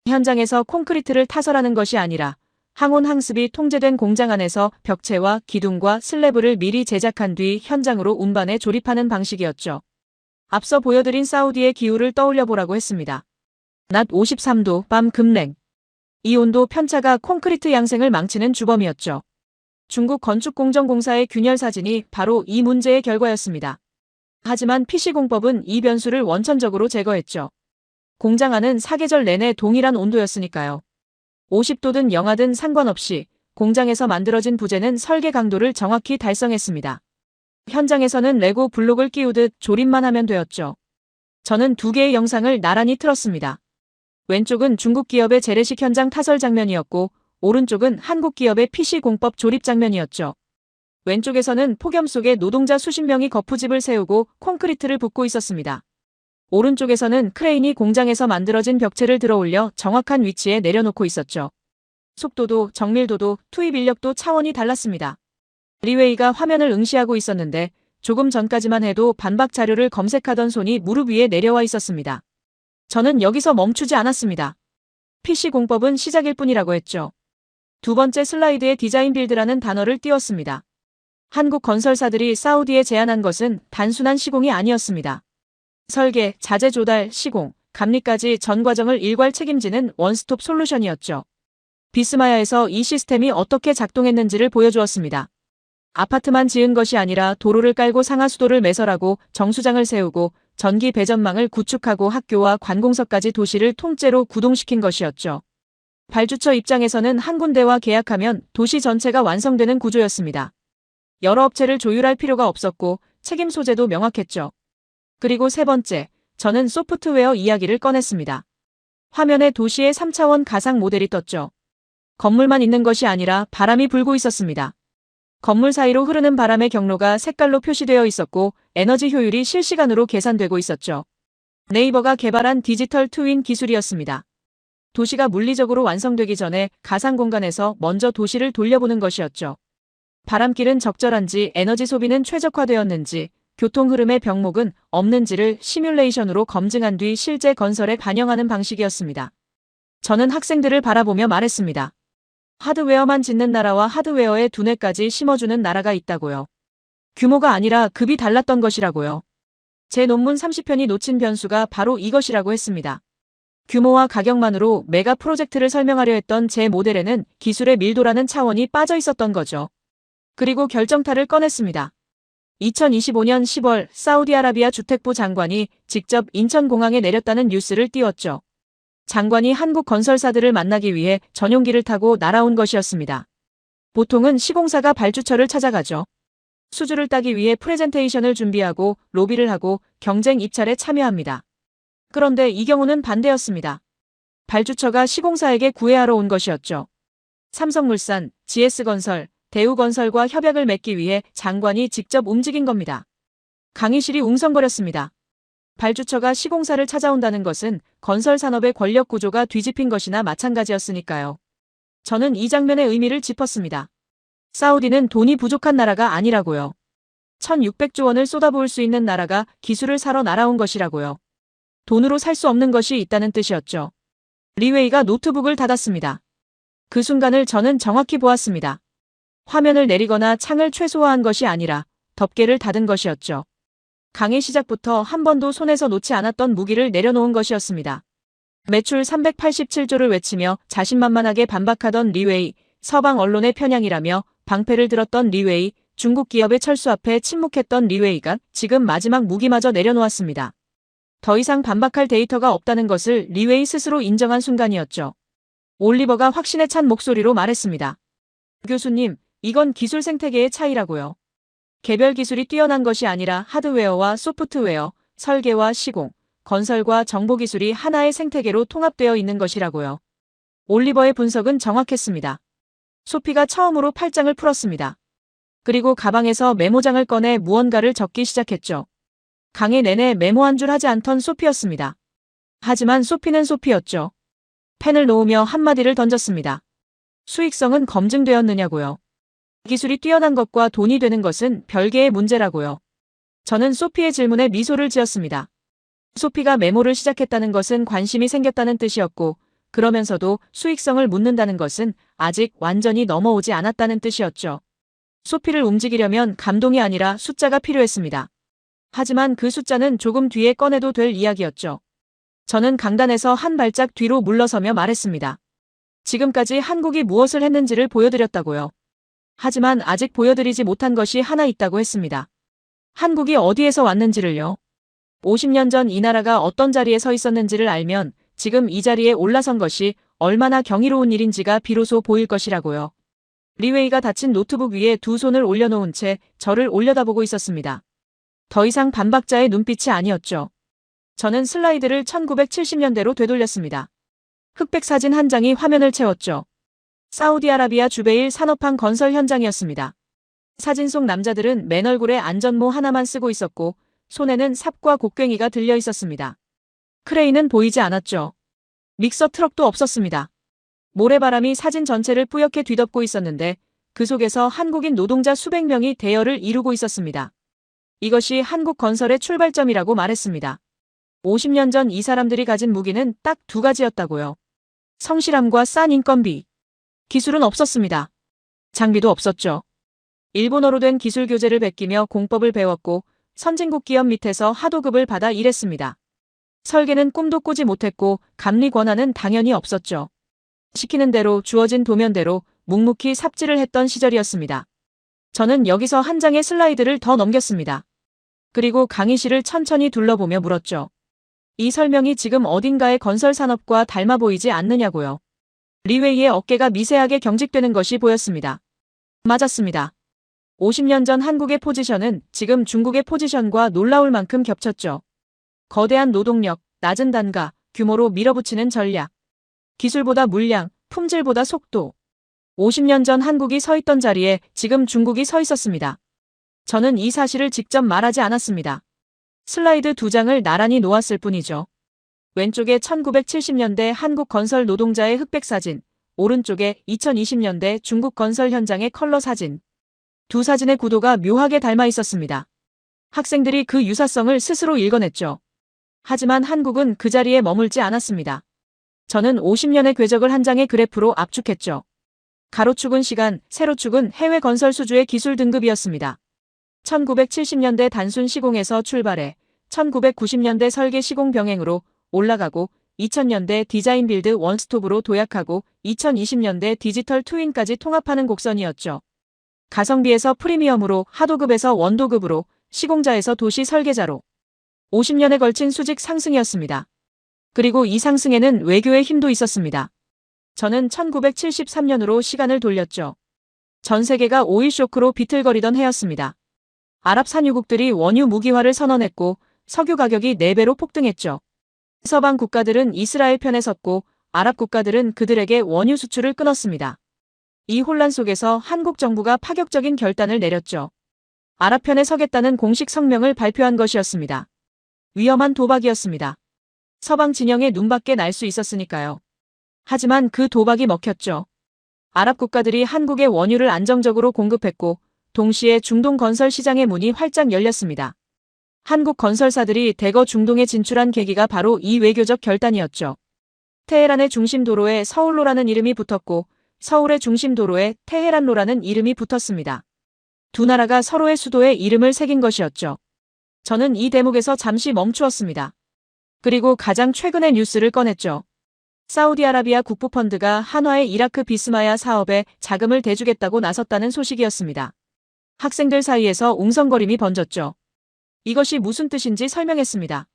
현장에서 콘크리트를 타설하는 것이 아니라 항온 항습이 통제된 공장 안에서 벽체와 기둥과 슬래브를 미리 제작한 뒤 현장으로 운반해 조립하는 방식이었죠. 앞서 보여드린 사우디의 기후를 떠올려 보라고 했습니다. 낮 53도, 밤 급냉. 이 온도 편차가 콘크리트 양생을 망치는 주범이었죠. 중국 건축공정공사의 균열 사진이 바로 이 문제의 결과였습니다. 하지만 PC공법은 이 변수를 원천적으로 제거했죠. 공장 안은 사계절 내내 동일한 온도였으니까요. 50도든 영하든 상관없이 공장에서 만들어진 부재는 설계 강도를 정확히 달성했습니다. 현장에서는 레고 블록을 끼우듯 조립만 하면 되었죠. 저는 두 개의 영상을 나란히 틀었습니다. 왼쪽은 중국 기업의 재래식 현장 타설 장면이었고 오른쪽은 한국 기업의 PC공법 조립 장면이었죠. 왼쪽에서는 폭염 속에 노동자 수십 명이 거푸집을 세우고 콘크리트를 붓고 있었습니다. 오른쪽에서는 크레인이 공장에서 만들어진 벽체를 들어올려 정확한 위치에 내려놓고 있었죠. 속도도 정밀도도 투입 인력도 차원이 달랐습니다. 리웨이가 화면을 응시하고 있었는데 조금 전까지만 해도 반박 자료를 검색하던 손이 무릎 위에 내려와 있었습니다. 저는 여기서 멈추지 않았습니다. PC공법은 시작일 뿐이라고 했죠. 두 번째 슬라이드에 디자인 빌드라는 단어를 띄웠습니다. 한국 건설사들이 사우디에 제안한 것은 단순한 시공이 아니었습니다. 설계, 자재 조달, 시공, 감리까지 전 과정을 일괄 책임지는 원스톱 솔루션이었죠. 비스마야에서 이 시스템이 어떻게 작동했는지를 보여주었습니다. 아파트만 지은 것이 아니라 도로를 깔고 상하수도를 매설하고 정수장을 세우고 전기 배전망을 구축하고 학교와 관공서까지 도시를 통째로 구동시킨 것이었죠. 발주처 입장에서는 한 군데와 계약하면 도시 전체가 완성되는 구조였습니다. 여러 업체를 조율할 필요가 없었고 책임 소재도 명확했죠. 그리고 세 번째, 저는 소프트웨어 이야기를 꺼냈습니다. 화면에 도시의 3차원 가상 모델이 떴죠. 건물만 있는 것이 아니라 바람이 불고 있었습니다. 건물 사이로 흐르는 바람의 경로가 색깔로 표시되어 있었고 에너지 효율이 실시간으로 계산되고 있었죠. 네이버가 개발한 디지털 트윈 기술이었습니다. 도시가 물리적으로 완성되기 전에 가상 공간에서 먼저 도시를 돌려보는 것이었죠. 바람길은 적절한지, 에너지 소비는 최적화되었는지, 교통 흐름의 병목은 없는지를 시뮬레이션으로 검증한 뒤 실제 건설에 반영하는 방식이었습니다. 저는 학생들을 바라보며 말했습니다. 하드웨어만 짓는 나라와 하드웨어에 두뇌까지 심어주는 나라가 있다고요. 규모가 아니라 급이 달랐던 것이라고요. 제 논문 30편이 놓친 변수가 바로 이것이라고 했습니다. 규모와 가격만으로 메가 프로젝트를 설명하려 했던 제 모델에는 기술의 밀도라는 차원이 빠져 있었던 거죠. 그리고 결정타를 꺼냈습니다. 2025년 10월 사우디아라비아 주택부 장관이 직접 인천공항에 내렸다는 뉴스를 띄웠죠. 장관이 한국 건설사들을 만나기 위해 전용기를 타고 날아온 것이었습니다. 보통은 시공사가 발주처를 찾아가죠. 수주를 따기 위해 프레젠테이션을 준비하고 로비를 하고 경쟁 입찰에 참여합니다. 그런데 이 경우는 반대였습니다. 발주처가 시공사에게 구애하러 온 것이었죠. 삼성물산, GS건설, 대우건설과 협약을 맺기 위해 장관이 직접 움직인 겁니다. 강의실이 웅성거렸습니다. 발주처가 시공사를 찾아온다는 것은 건설 산업의 권력 구조가 뒤집힌 것이나 마찬가지였으니까요. 저는 이 장면의 의미를 짚었습니다. 사우디는 돈이 부족한 나라가 아니라고요. 1600조 원을 쏟아부을 수 있는 나라가 기술을 사러 날아온 것이라고요. 돈으로 살 수 없는 것이 있다는 뜻이었죠. 리웨이가 노트북을 닫았습니다. 그 순간을 저는 정확히 보았습니다. 화면을 내리거나 창을 최소화한 것이 아니라 덮개를 닫은 것이었죠. 강의 시작부터 한 번도 손에서 놓지 않았던 무기를 내려놓은 것이었습니다. 매출 387조를 외치며 자신만만하게 반박하던 리웨이, 서방 언론의 편향이라며 방패를 들었던 리웨이, 중국 기업의 철수 앞에 침묵했던 리웨이가 지금 마지막 무기마저 내려놓았습니다. 더 이상 반박할 데이터가 없다는 것을 리웨이 스스로 인정한 순간이었죠. 올리버가 확신에 찬 목소리로 말했습니다. 교수님, 이건 기술 생태계의 차이라고요. 개별 기술이 뛰어난 것이 아니라 하드웨어와 소프트웨어, 설계와 시공, 건설과 정보기술이 하나의 생태계로 통합되어 있는 것이라고요. 올리버의 분석은 정확했습니다. 소피가 처음으로 팔짱을 풀었습니다. 그리고 가방에서 메모장을 꺼내 무언가를 적기 시작했죠. 강의 내내 메모 한 줄 하지 않던 소피였습니다. 하지만 소피는 소피였죠. 펜을 놓으며 한마디를 던졌습니다. 수익성은 검증되었느냐고요. 기술이 뛰어난 것과 돈이 되는 것은 별개의 문제라고요. 저는 소피의 질문에 미소를 지었습니다. 소피가 메모를 시작했다는 것은 관심이 생겼다는 뜻이었고, 그러면서도 수익성을 묻는다는 것은 아직 완전히 넘어오지 않았다는 뜻이었죠. 소피를 움직이려면 감동이 아니라 숫자가 필요했습니다. 하지만 그 숫자는 조금 뒤에 꺼내도 될 이야기였죠. 저는 강단에서 한 발짝 뒤로 물러서며 말했습니다. 지금까지 한국이 무엇을 했는지를 보여드렸다고요. 하지만 아직 보여드리지 못한 것이 하나 있다고 했습니다. 한국이 어디에서 왔는지를요. 50년 전 이 나라가 어떤 자리에 서 있었는지를 알면 지금 이 자리에 올라선 것이 얼마나 경이로운 일인지가 비로소 보일 것이라고요. 리웨이가 닫힌 노트북 위에 두 손을 올려놓은 채 저를 올려다보고 있었습니다. 더 이상 반박자의 눈빛이 아니었죠. 저는 슬라이드를 1970년대로 되돌렸습니다. 흑백 사진 한 장이 화면을 채웠죠. 사우디아라비아 주베일 산업항 건설 현장이었습니다. 사진 속 남자들은 맨 얼굴에 안전모 하나만 쓰고 있었고 손에는 삽과 곡괭이가 들려 있었습니다. 크레인은 보이지 않았죠. 믹서 트럭도 없었습니다. 모래바람이 사진 전체를 뿌옇게 뒤덮고 있었는데 그 속에서 한국인 노동자 수백 명이 대열을 이루고 있었습니다. 이것이 한국 건설의 출발점이라고 말했습니다. 50년 전 이 사람들이 가진 무기는 딱 두 가지였다고요. 성실함과 싼 인건비. 기술은 없었습니다. 장비도 없었죠. 일본어로 된 기술 교재를 베끼며 공법을 배웠고 선진국 기업 밑에서 하도급을 받아 일했습니다. 설계는 꿈도 꾸지 못했고 감리 권한은 당연히 없었죠. 시키는 대로 주어진 도면대로 묵묵히 삽질을 했던 시절이었습니다. 저는 여기서 한 장의 슬라이드를 더 넘겼습니다. 그리고 강의실을 천천히 둘러보며 물었죠. 이 설명이 지금 어딘가의 건설 산업과 닮아 보이지 않느냐고요. 리웨이의 어깨가 미세하게 경직되는 것이 보였습니다. 맞았습니다. 50년 전 한국의 포지션은 지금 중국의 포지션과 놀라울 만큼 겹쳤죠. 거대한 노동력, 낮은 단가, 규모로 밀어붙이는 전략. 기술보다 물량, 품질보다 속도. 50년 전 한국이 서 있던 자리에 지금 중국이 서 있었습니다. 저는 이 사실을 직접 말하지 않았습니다. 슬라이드 2장을 나란히 놓았을 뿐이죠. 왼쪽에 1970년대 한국 건설 노동자의 흑백 사진, 오른쪽에 2020년대 중국 건설 현장의 컬러 사진. 두 사진의 구도가 묘하게 닮아 있었습니다. 학생들이 그 유사성을 스스로 읽어냈죠. 하지만 한국은 그 자리에 머물지 않았습니다. 저는 50년의 궤적을 한 장의 그래프로 압축했죠. 가로축은 시간, 세로축은 해외 건설 수주의 기술 등급이었습니다. 1970년대 단순 시공에서 출발해 1990년대 설계 시공 병행으로 올라가고 2000년대 디자인 빌드 원스톱으로 도약하고 2020년대 디지털 트윈까지 통합하는 곡선이었죠. 가성비에서 프리미엄으로 하도급에서 원도급으로 시공자에서 도시 설계자로 50년에 걸친 수직 상승이었습니다. 그리고 이 상승에는 외교의 힘도 있었습니다. 저는 1973년으로 시간을 돌렸죠. 전 세계가 오일 쇼크로 비틀거리던 해였습니다. 아랍 산유국들이 원유 무기화를 선언했고 석유 가격이 4배로 폭등했죠. 서방 국가들은 이스라엘 편에 섰고 아랍 국가들은 그들에게 원유 수출을 끊었습니다. 이 혼란 속에서 한국 정부가 파격적인 결단을 내렸죠. 아랍 편에 서겠다는 공식 성명을 발표한 것이었습니다. 위험한 도박이었습니다. 서방 진영의 눈밖에 날 수 있었으니까요. 하지만 그 도박이 먹혔죠. 아랍 국가들이 한국에 원유를 안정적으로 공급했고 동시에 중동 건설 시장의 문이 활짝 열렸습니다. 한국 건설사들이 대거 중동에 진출한 계기가 바로 이 외교적 결단이었죠. 테헤란의 중심 도로에 서울로라는 이름이 붙었고 서울의 중심 도로에 테헤란로라는 이름이 붙었습니다. 두 나라가 서로의 수도에 이름을 새긴 것이었죠. 저는 이 대목에서 잠시 멈추었습니다. 그리고 가장 최근의 뉴스를 꺼냈죠. 사우디아라비아 국부펀드가 한화의 이라크 비스마야 사업에 자금을 대주겠다고 나섰다는 소식이었습니다. 학생들 사이에서 웅성거림이 번졌죠. 이것이 무슨 뜻인지 설명했습니다.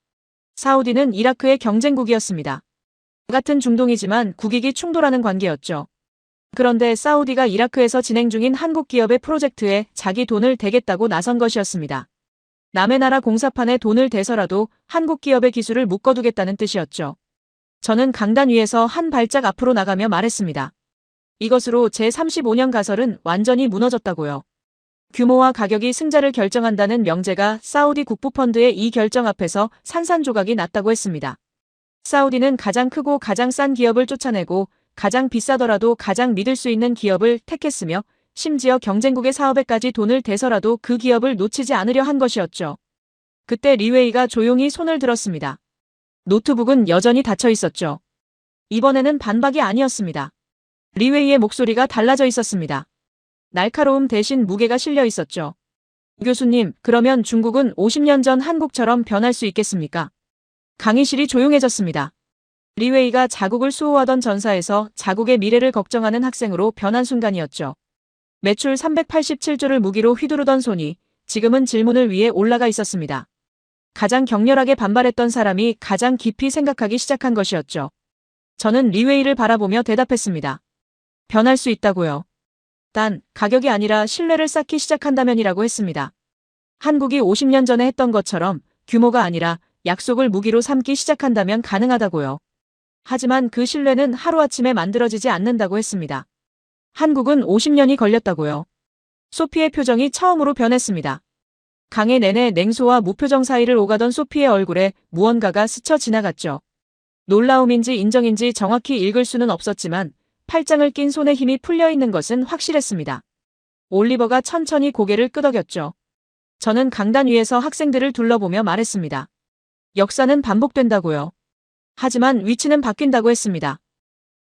사우디는 이라크의 경쟁국이었습니다. 같은 중동이지만 국익이 충돌하는 관계였죠. 그런데 사우디가 이라크에서 진행 중인 한국 기업의 프로젝트에 자기 돈을 대겠다고 나선 것이었습니다. 남의 나라 공사판에 돈을 대서라도 한국 기업의 기술을 묶어두겠다는 뜻이었죠. 저는 강단 위에서 한 발짝 앞으로 나가며 말했습니다. 이것으로 제35년 가설은 완전히 무너졌다고요. 규모와 가격이 승자를 결정한다는 명제가 사우디 국부펀드의 이 결정 앞에서 산산조각이 났다고 했습니다. 사우디는 가장 크고 가장 싼 기업을 쫓아내고 가장 비싸더라도 가장 믿을 수 있는 기업을 택했으며 심지어 경쟁국의 사업에까지 돈을 대서라도 그 기업을 놓치지 않으려 한 것이었죠. 그때 리웨이가 조용히 손을 들었습니다. 노트북은 여전히 닫혀 있었죠. 이번에는 반박이 아니었습니다. 리웨이의 목소리가 달라져 있었습니다. 날카로움 대신 무게가 실려 있었죠. 교수님, 그러면 중국은 50년 전 한국처럼 변할 수 있겠습니까? 강의실이 조용해졌습니다. 리웨이가 자국을 수호하던 전사에서 자국의 미래를 걱정하는 학생으로 변한 순간이었죠. 매출 387조를 무기로 휘두르던 손이 지금은 질문을 위해 올라가 있었습니다. 가장 격렬하게 반발했던 사람이 가장 깊이 생각하기 시작한 것이었죠. 저는 리웨이를 바라보며 대답했습니다. 변할 수 있다고요. 단, 가격이 아니라 신뢰를 쌓기 시작한다면이라고 했습니다. 한국이 50년 전에 했던 것처럼 규모가 아니라 약속을 무기로 삼기 시작한다면 가능하다고요. 하지만 그 신뢰는 하루아침에 만들어지지 않는다고 했습니다. 한국은 50년이 걸렸다고요. 소피의 표정이 처음으로 변했습니다. 강의 내내 냉소와 무표정 사이를 오가던 소피의 얼굴에 무언가가 스쳐 지나갔죠. 놀라움인지 인정인지 정확히 읽을 수는 없었지만 팔짱을 낀 손에 힘이 풀려 있는 것은 확실했습니다. 올리버가 천천히 고개를 끄덕였죠. 저는 강단 위에서 학생들을 둘러보며 말했습니다. 역사는 반복된다고요. 하지만 위치는 바뀐다고 했습니다.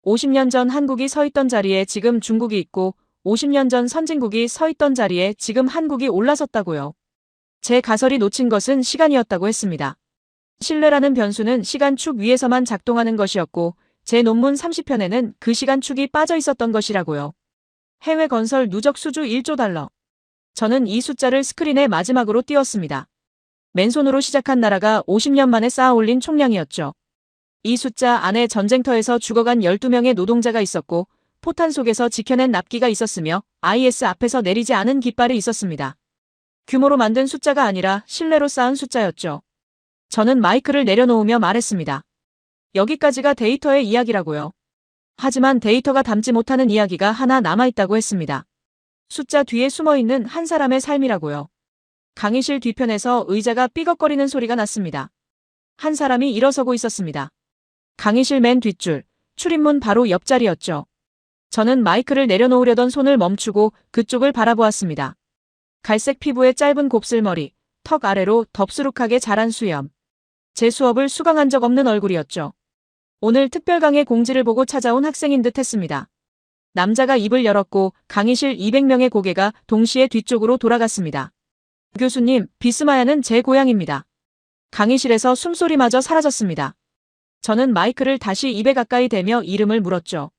50년 전 한국이 서 있던 자리에 지금 중국이 있고 50년 전 선진국이 서 있던 자리에 지금 한국이 올라섰다고요. 제 가설이 놓친 것은 시간이었다고 했습니다. 신뢰라는 변수는 시간축 위에서만 작동하는 것이었고 제 논문 30편에는 그 시간축이 빠져 있었던 것이라고요. 해외 건설 누적 수주 1조 달러. 저는 이 숫자를 스크린에 마지막으로 띄웠습니다. 맨손으로 시작한 나라가 50년 만에 쌓아 올린 총량이었죠. 이 숫자 안에 전쟁터에서 죽어간 12명의 노동자가 있었고 포탄 속에서 지켜낸 납기가 있었으며 IS 앞에서 내리지 않은 깃발이 있었습니다. 규모로 만든 숫자가 아니라 신뢰로 쌓은 숫자였죠. 저는 마이크를 내려놓으며 말했습니다. 여기까지가 데이터의 이야기라고요. 하지만 데이터가 담지 못하는 이야기가 하나 남아있다고 했습니다. 숫자 뒤에 숨어있는 한 사람의 삶이라고요. 강의실 뒤편에서 의자가 삐걱거리는 소리가 났습니다. 한 사람이 일어서고 있었습니다. 강의실 맨 뒷줄, 출입문 바로 옆자리였죠. 저는 마이크를 내려놓으려던 손을 멈추고 그쪽을 바라보았습니다. 갈색 피부에 짧은 곱슬머리, 턱 아래로 덥수룩하게 자란 수염. 제 수업을 수강한 적 없는 얼굴이었죠. 오늘 특별 강의 공지를 보고 찾아온 학생인 듯 했습니다. 남자가 입을 열었고 강의실 200명의 고개가 동시에 뒤쪽으로 돌아갔습니다. 교수님, 비스마야는 제 고향입니다. 강의실에서 숨소리마저 사라졌습니다. 저는 마이크를 다시 입에 가까이 대며 이름을 물었죠.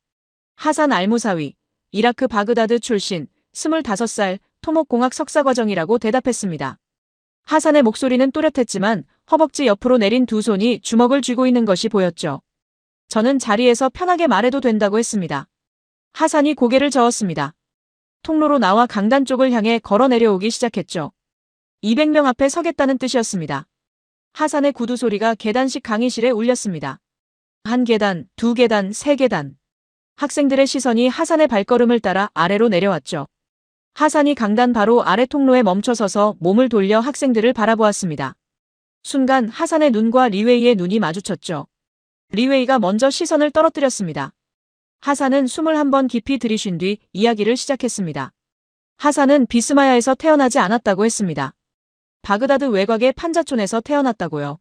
하산 알무사위, 이라크 바그다드 출신, 25살, 토목공학 석사과정이라고 대답했습니다. 하산의 목소리는 또렷했지만 허벅지 옆으로 내린 두 손이 주먹을 쥐고 있는 것이 보였죠. 저는 자리에서 편하게 말해도 된다고 했습니다. 하산이 고개를 저었습니다. 통로로 나와 강단 쪽을 향해 걸어 내려오기 시작했죠. 200명 앞에 서겠다는 뜻이었습니다. 하산의 구두 소리가 계단식 강의실에 울렸습니다. 한 계단, 두 계단, 세 계단. 학생들의 시선이 하산의 발걸음을 따라 아래로 내려왔죠. 하산이 강단 바로 아래 통로에 멈춰서서 몸을 돌려 학생들을 바라보았습니다. 순간 하산의 눈과 리웨이의 눈이 마주쳤죠. 리웨이가 먼저 시선을 떨어뜨렸습니다. 하산은 숨을 한 번 깊이 들이쉰 뒤 이야기를 시작했습니다. 하산은 비스마야에서 태어나지 않았다고 했습니다. 바그다드 외곽의 판자촌에서 태어났다고요.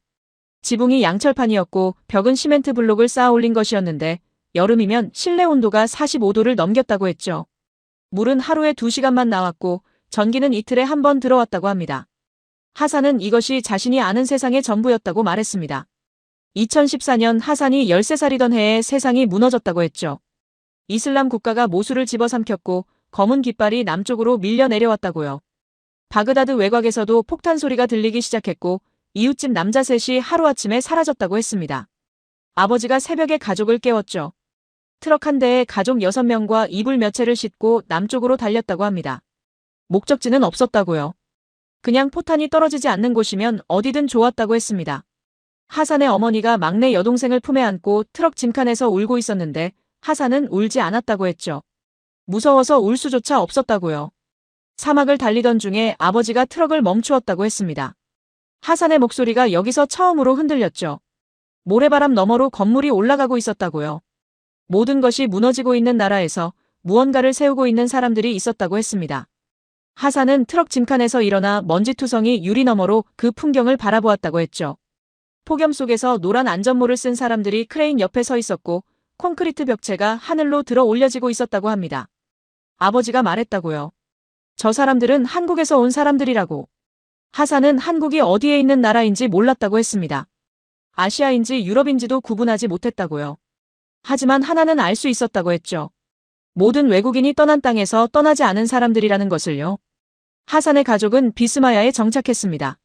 지붕이 양철판이었고 벽은 시멘트 블록을 쌓아 올린 것이었는데 여름이면 실내 온도가 45도를 넘겼다고 했죠. 물은 하루에 2시간만 나왔고 전기는 이틀에 한 번 들어왔다고 합니다. 하산은 이것이 자신이 아는 세상의 전부였다고 말했습니다. 2014년 하산이 13살이던 해에 세상이 무너졌다고 했죠. 이슬람 국가가 모술을 집어삼켰고 검은 깃발이 남쪽으로 밀려 내려왔다고요. 바그다드 외곽에서도 폭탄 소리가 들리기 시작했고 이웃집 남자 셋이 하루아침에 사라졌다고 했습니다. 아버지가 새벽에 가족을 깨웠죠. 트럭 한 대에 가족 6명과 이불 몇 채를 싣고 남쪽으로 달렸다고 합니다. 목적지는 없었다고요. 그냥 포탄이 떨어지지 않는 곳이면 어디든 좋았다고 했습니다. 하산의 어머니가 막내 여동생을 품에 안고 트럭 짐칸에서 울고 있었는데 하산은 울지 않았다고 했죠. 무서워서 울 수조차 없었다고요. 사막을 달리던 중에 아버지가 트럭을 멈추었다고 했습니다. 하산의 목소리가 여기서 처음으로 흔들렸죠. 모래바람 너머로 건물이 올라가고 있었다고요. 모든 것이 무너지고 있는 나라에서 무언가를 세우고 있는 사람들이 있었다고 했습니다. 하산은 트럭 짐칸에서 일어나 먼지투성이 유리 너머로 그 풍경을 바라보았다고 했죠. 폭염 속에서 노란 안전모를 쓴 사람들이 크레인 옆에 서 있었고 콘크리트 벽체가 하늘로 들어 올려지고 있었다고 합니다. 아버지가 말했다고요. 저 사람들은 한국에서 온 사람들이라고. 하산은 한국이 어디에 있는 나라인지 몰랐다고 했습니다. 아시아인지 유럽인지도 구분하지 못했다고요. 하지만 하나는 알 수 있었다고 했죠. 모든 외국인이 떠난 땅에서 떠나지 않은 사람들이라는 것을요. 하산의 가족은 비스마야에 정착했습니다.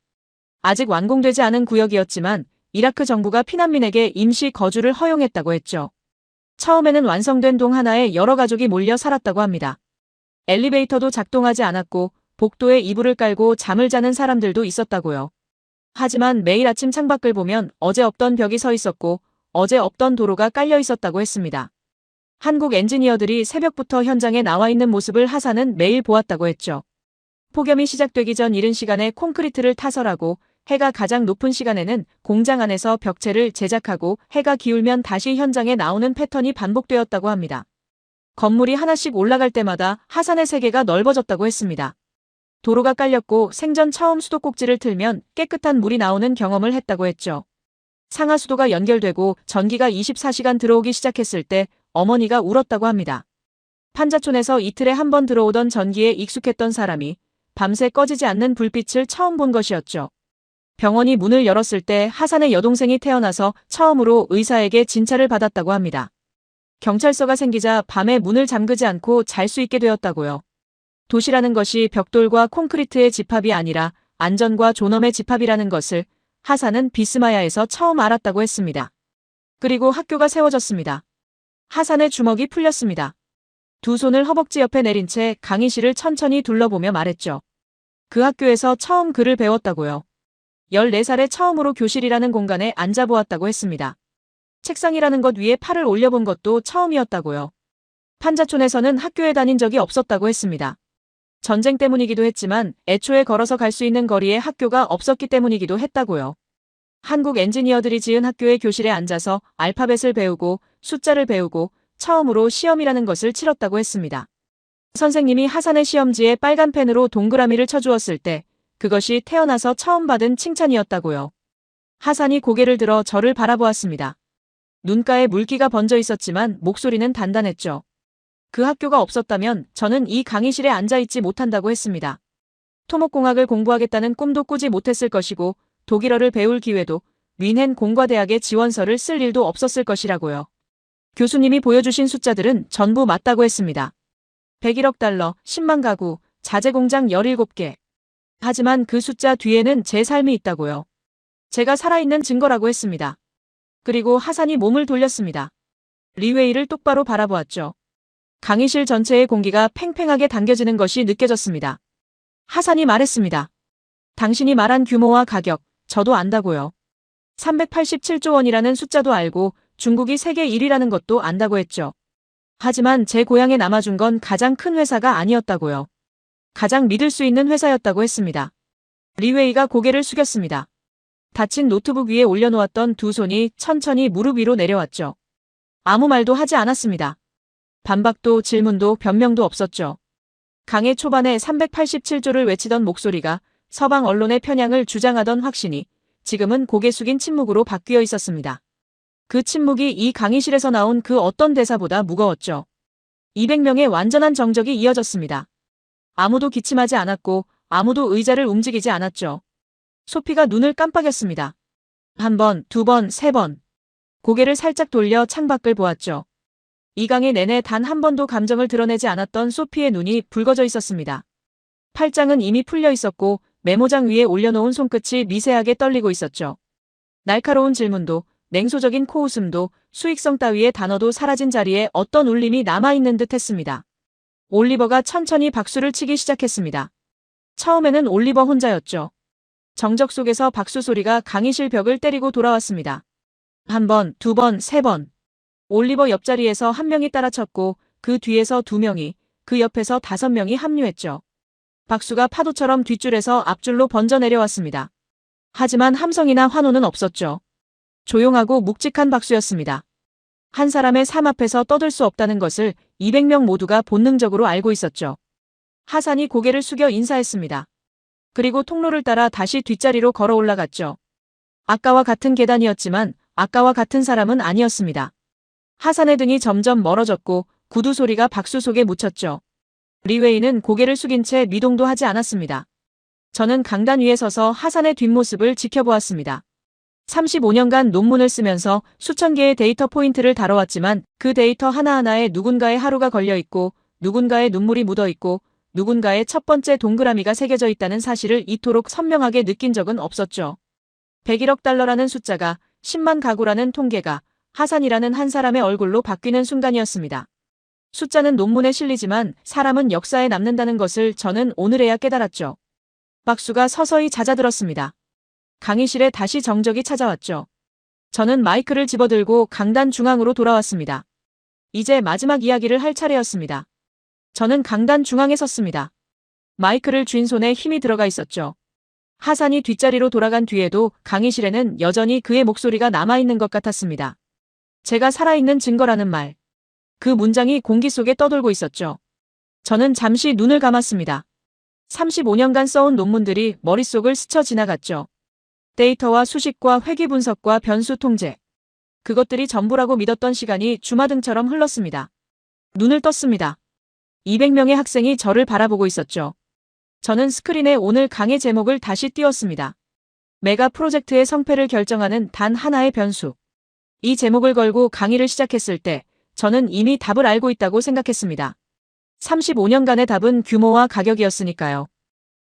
아직 완공되지 않은 구역이었지만 이라크 정부가 피난민에게 임시 거주를 허용했다고 했죠. 처음에는 완성된 동 하나에 여러 가족이 몰려 살았다고 합니다. 엘리베이터도 작동하지 않았고 복도에 이불을 깔고 잠을 자는 사람들도 있었다고요. 하지만 매일 아침 창밖을 보면 어제 없던 벽이 서 있었고 어제 없던 도로가 깔려 있었다고 했습니다. 한국 엔지니어들이 새벽부터 현장에 나와 있는 모습을 하산은 매일 보았다고 했죠. 폭염이 시작되기 전 이른 시간에 콘크리트를 타설하고 해가 가장 높은 시간에는 공장 안에서 벽체를 제작하고 해가 기울면 다시 현장에 나오는 패턴이 반복되었다고 합니다. 건물이 하나씩 올라갈 때마다 하산의 세계가 넓어졌다고 했습니다. 도로가 깔렸고 생전 처음 수도꼭지를 틀면 깨끗한 물이 나오는 경험을 했다고 했죠. 상하수도가 연결되고 전기가 24시간 들어오기 시작했을 때 어머니가 울었다고 합니다. 판자촌에서 이틀에 한 번 들어오던 전기에 익숙했던 사람이 밤새 꺼지지 않는 불빛을 처음 본 것이었죠. 병원이 문을 열었을 때 하산의 여동생이 태어나서 처음으로 의사에게 진찰을 받았다고 합니다. 경찰서가 생기자 밤에 문을 잠그지 않고 잘 수 있게 되었다고요. 도시라는 것이 벽돌과 콘크리트의 집합이 아니라 안전과 존엄의 집합이라는 것을 하산은 비스마야에서 처음 알았다고 했습니다. 그리고 학교가 세워졌습니다. 하산의 주먹이 풀렸습니다. 두 손을 허벅지 옆에 내린 채 강의실을 천천히 둘러보며 말했죠. 그 학교에서 처음 글을 배웠다고요. 14살에 처음으로 교실이라는 공간에 앉아보았다고 했습니다. 책상이라는 것 위에 팔을 올려본 것도 처음이었다고요. 판자촌에서는 학교에 다닌 적이 없었다고 했습니다. 전쟁 때문이기도 했지만 애초에 걸어서 갈 수 있는 거리에 학교가 없었기 때문이기도 했다고요. 한국 엔지니어들이 지은 학교의 교실에 앉아서 알파벳을 배우고 숫자를 배우고 처음으로 시험이라는 것을 치렀다고 했습니다. 선생님이 하산의 시험지에 빨간 펜으로 동그라미를 쳐주었을 때 그것이 태어나서 처음 받은 칭찬이었다고요. 하산이 고개를 들어 저를 바라보았습니다. 눈가에 물기가 번져 있었지만 목소리는 단단했죠. 그 학교가 없었다면 저는 이 강의실에 앉아있지 못한다고 했습니다. 토목공학을 공부하겠다는 꿈도 꾸지 못했을 것이고 독일어를 배울 기회도 뮌헨 공과대학의 지원서를 쓸 일도 없었을 것이라고요. 교수님이 보여주신 숫자들은 전부 맞다고 했습니다. 101억 달러, 10만 가구, 자재공장 17개. 하지만 그 숫자 뒤에는 제 삶이 있다고요. 제가 살아있는 증거라고 했습니다. 그리고 하산이 몸을 돌렸습니다. 리웨이를 똑바로 바라보았죠. 강의실 전체의 공기가 팽팽하게 당겨지는 것이 느껴졌습니다. 하산이 말했습니다. 당신이 말한 규모와 가격, 저도 안다고요. 387조 원이라는 숫자도 알고 중국이 세계 1위라는 것도 안다고 했죠. 하지만 제 고향에 남아준 건 가장 큰 회사가 아니었다고요. 가장 믿을 수 있는 회사였다고 했습니다. 리웨이가 고개를 숙였습니다. 닫힌 노트북 위에 올려놓았던 두 손이 천천히 무릎 위로 내려왔죠. 아무 말도 하지 않았습니다. 반박도 질문도 변명도 없었죠. 강의 초반에 387조를 외치던 목소리가 서방 언론의 편향을 주장하던 확신이 지금은 고개 숙인 침묵으로 바뀌어 있었습니다. 그 침묵이 이 강의실에서 나온 그 어떤 대사보다 무거웠죠. 200명의 완전한 정적이 이어졌습니다. 아무도 기침하지 않았고 아무도 의자를 움직이지 않았죠. 소피가 눈을 깜빡였습니다. 한 번, 두 번, 세 번. 고개를 살짝 돌려 창밖을 보았죠. 이 강의 내내 단 한 번도 감정을 드러내지 않았던 소피의 눈이 붉어져 있었습니다. 팔짱은 이미 풀려 있었고 메모장 위에 올려놓은 손끝이 미세하게 떨리고 있었죠. 날카로운 질문도 냉소적인 코웃음도 수익성 따위의 단어도 사라진 자리에 어떤 울림이 남아있는 듯 했습니다. 올리버가 천천히 박수를 치기 시작했습니다. 처음에는 올리버 혼자였죠. 정적 속에서 박수 소리가 강의실 벽을 때리고 돌아왔습니다. 한 번, 두 번, 세 번. 올리버 옆자리에서 한 명이 따라쳤고 그 뒤에서 두 명이, 그 옆에서 5명이 합류했죠. 박수가 파도처럼 뒷줄에서 앞줄로 번져 내려왔습니다. 하지만 함성이나 환호는 없었죠. 조용하고 묵직한 박수였습니다. 한 사람의 삶 앞에서 떠들 수 없다는 것을 200명 모두가 본능적으로 알고 있었죠. 하산이 고개를 숙여 인사했습니다. 그리고 통로를 따라 다시 뒷자리로 걸어 올라갔죠. 아까와 같은 계단이었지만 아까와 같은 사람은 아니었습니다. 하산의 등이 점점 멀어졌고 구두 소리가 박수 속에 묻혔죠. 리웨이는 고개를 숙인 채 미동도 하지 않았습니다. 저는 강단 위에 서서 하산의 뒷모습을 지켜보았습니다. 35년간 논문을 쓰면서 수천 개의 데이터 포인트를 다뤄왔지만 그 데이터 하나하나에 누군가의 하루가 걸려있고 누군가의 눈물이 묻어있고 누군가의 첫 번째 동그라미가 새겨져 있다는 사실을 이토록 선명하게 느낀 적은 없었죠. 101억 달러라는 숫자가 10만 가구라는 통계가 하산이라는 한 사람의 얼굴로 바뀌는 순간이었습니다. 숫자는 논문에 실리지만 사람은 역사에 남는다는 것을 저는 오늘에야 깨달았죠. 박수가 서서히 잦아들었습니다. 강의실에 다시 정적이 찾아왔죠. 저는 마이크를 집어들고 강단 중앙으로 돌아왔습니다. 이제 마지막 이야기를 할 차례였습니다. 저는 강단 중앙에 섰습니다. 마이크를 쥔 손에 힘이 들어가 있었죠. 하산이 뒷자리로 돌아간 뒤에도 강의실에는 여전히 그의 목소리가 남아있는 것 같았습니다. 제가 살아있는 증거라는 말. 그 문장이 공기 속에 떠돌고 있었죠. 저는 잠시 눈을 감았습니다. 35년간 써온 논문들이 머릿속을 스쳐 지나갔죠. 데이터와 수식과 회귀 분석과 변수 통제. 그것들이 전부라고 믿었던 시간이 주마등처럼 흘렀습니다. 눈을 떴습니다. 200명의 학생이 저를 바라보고 있었죠. 저는 스크린에 오늘 강의 제목을 다시 띄웠습니다. 메가 프로젝트의 성패를 결정하는 단 하나의 변수. 이 제목을 걸고 강의를 시작했을 때 저는 이미 답을 알고 있다고 생각했습니다. 35년간의 답은 규모와 가격이었으니까요.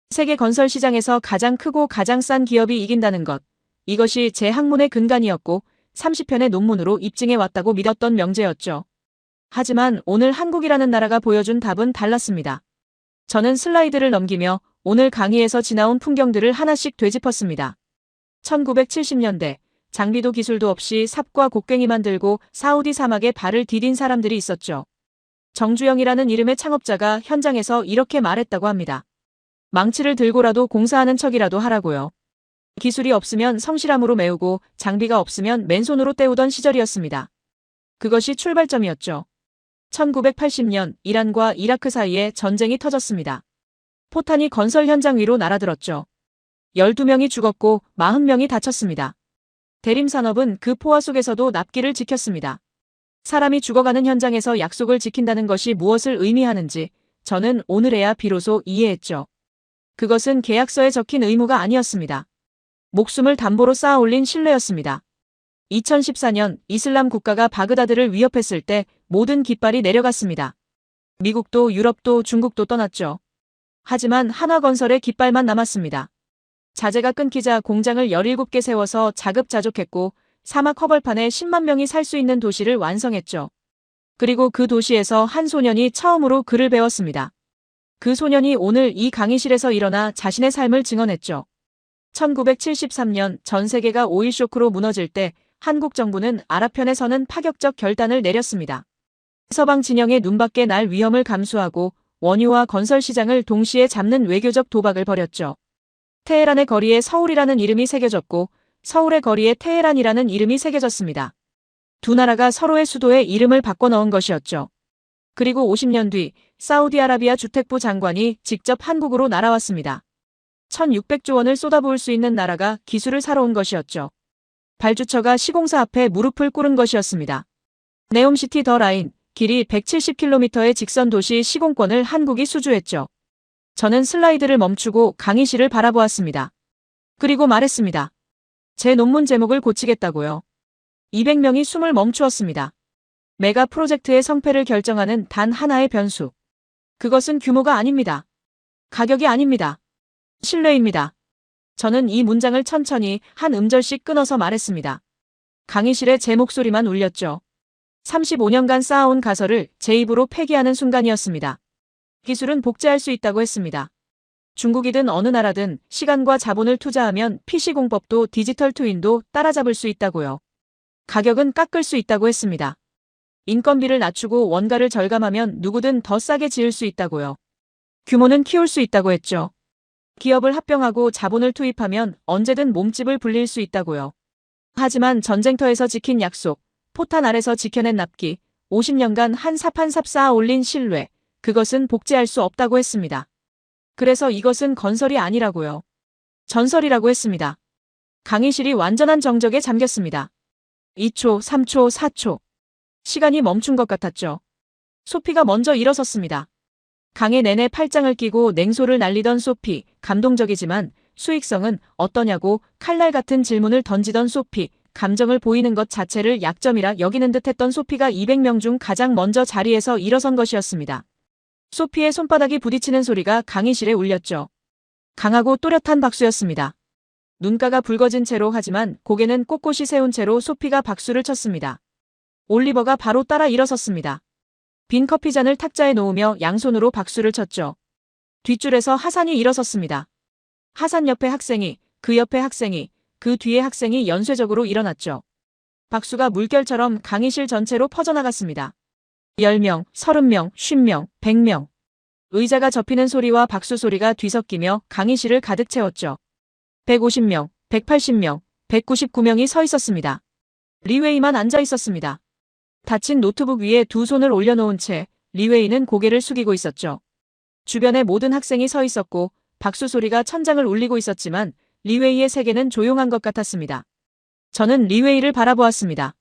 세계 건설 시장에서 가장 크고 가장 싼 기업이 이긴다는 것. 이것이 제 학문의 근간이었고 30편의 논문으로 입증해 왔다고 믿었던 명제였죠. 하지만 오늘 한국이라는 나라가 보여준 답은 달랐습니다. 저는 슬라이드를 넘기며 오늘 강의에서 지나온 풍경들을 하나씩 되짚었습니다. 1970년대 장비도 기술도 없이 삽과 곡괭이만 들고 사우디 사막에 발을 디딘 사람들이 있었죠. 정주영이라는 이름의 창업자가 현장에서 이렇게 말했다고 합니다. 망치를 들고라도 공사하는 척이라도 하라고요. 기술이 없으면 성실함으로 메우고 장비가 없으면 맨손으로 때우던 시절이었습니다. 그것이 출발점이었죠. 1980년 이란과 이라크 사이에 전쟁이 터졌습니다. 포탄이 건설 현장 위로 날아들었죠. 12명이 죽었고 40명이 다쳤습니다. 대림산업은 그 포화 속에서도 납기를 지켰습니다. 사람이 죽어가는 현장에서 약속을 지킨다는 것이 무엇을 의미하는지 저는 오늘에야 비로소 이해했죠. 그것은 계약서에 적힌 의무가 아니었습니다. 목숨을 담보로 쌓아 올린 신뢰였습니다. 2014년 이슬람 국가가 바그다드를 위협했을 때 모든 깃발이 내려갔습니다. 미국도 유럽도 중국도 떠났죠. 하지만 한화건설의 깃발만 남았습니다. 자재가 끊기자 공장을 17개 세워서 자급자족했고 사막 허벌판에 10만 명이 살 수 있는 도시를 완성했죠. 그리고 그 도시에서 한 소년이 처음으로 글을 배웠습니다. 그 소년이 오늘 이 강의실에서 일어나 자신의 삶을 증언했죠. 1973년 전 세계가 오일 쇼크로 무너질 때 한국 정부는 아랍편에 서는 파격적 결단을 내렸습니다. 서방 진영의 눈밖에 날 위험을 감수하고 원유와 건설 시장을 동시에 잡는 외교적 도박을 벌였죠. 테헤란의 거리에 서울이라는 이름이 새겨졌고 서울의 거리에 테헤란이라는 이름이 새겨졌습니다. 두 나라가 서로의 수도에 이름을 바꿔 넣은 것이었죠. 그리고 50년 뒤 사우디아라비아 주택부 장관이 직접 한국으로 날아왔습니다. 1600조 원을 쏟아부을 수 있는 나라가 기술을 사러 온 것이었죠. 발주처가 시공사 앞에 무릎을 꿇은 것이었습니다. 네옴시티 더 라인, 길이 170km의 직선 도시 시공권을 한국이 수주했죠. 저는 슬라이드를 멈추고 강의실을 바라보았습니다. 그리고 말했습니다. 제 논문 제목을 고치겠다고요. 200명이 숨을 멈추었습니다. 메가 프로젝트의 성패를 결정하는 단 하나의 변수. 그것은 규모가 아닙니다. 가격이 아닙니다. 신뢰입니다. 저는 이 문장을 천천히 한 음절씩 끊어서 말했습니다. 강의실에 제 목소리만 울렸죠. 35년간 쌓아온 가설을 제 입으로 폐기하는 순간이었습니다. 기술은 복제할 수 있다고 했습니다. 중국이든 어느 나라든 시간과 자본을 투자하면 PC공법도 디지털 트윈도 따라잡을 수 있다고요. 가격은 깎을 수 있다고 했습니다. 인건비를 낮추고 원가를 절감하면 누구든 더 싸게 지을 수 있다고요. 규모는 키울 수 있다고 했죠. 기업을 합병하고 자본을 투입하면 언제든 몸집을 불릴 수 있다고요. 하지만 전쟁터에서 지킨 약속, 포탄 아래서 지켜낸 납기, 50년간 한 삽 한 삽 쌓아 올린 신뢰, 그것은 복제할 수 없다고 했습니다. 그래서 이것은 건설이 아니라고요. 전설이라고 했습니다. 강의실이 완전한 정적에 잠겼습니다. 2초, 3초, 4초. 시간이 멈춘 것 같았죠. 소피가 먼저 일어섰습니다. 강의 내내 팔짱을 끼고 냉소를 날리던 소피, 감동적이지만 수익성은 어떠냐고 칼날 같은 질문을 던지던 소피, 감정을 보이는 것 자체를 약점이라 여기는 듯했던 소피가 200명 중 가장 먼저 자리에서 일어선 것이었습니다. 소피의 손바닥이 부딪히는 소리가 강의실에 울렸죠. 강하고 또렷한 박수였습니다. 눈가가 붉어진 채로 하지만 고개는 꼿꼿이 세운 채로 소피가 박수를 쳤습니다. 올리버가 바로 따라 일어섰습니다. 빈 커피잔을 탁자에 놓으며 양손으로 박수를 쳤죠. 뒷줄에서 하산이 일어섰습니다. 하산 옆에 학생이, 그 옆에 학생이, 그 뒤에 학생이 연쇄적으로 일어났죠. 박수가 물결처럼 강의실 전체로 퍼져나갔습니다. 10명, 30명, 50명, 100명. 의자가 접히는 소리와 박수 소리가 뒤섞이며 강의실을 가득 채웠죠. 150명, 180명, 199명이 서 있었습니다. 리웨이만 앉아 있었습니다. 닫힌 노트북 위에 두 손을 올려놓은 채 리웨이는 고개를 숙이고 있었죠. 주변에 모든 학생이 서 있었고 박수 소리가 천장을 울리고 있었지만 리웨이의 세계는 조용한 것 같았습니다. 저는 리웨이를 바라보았습니다.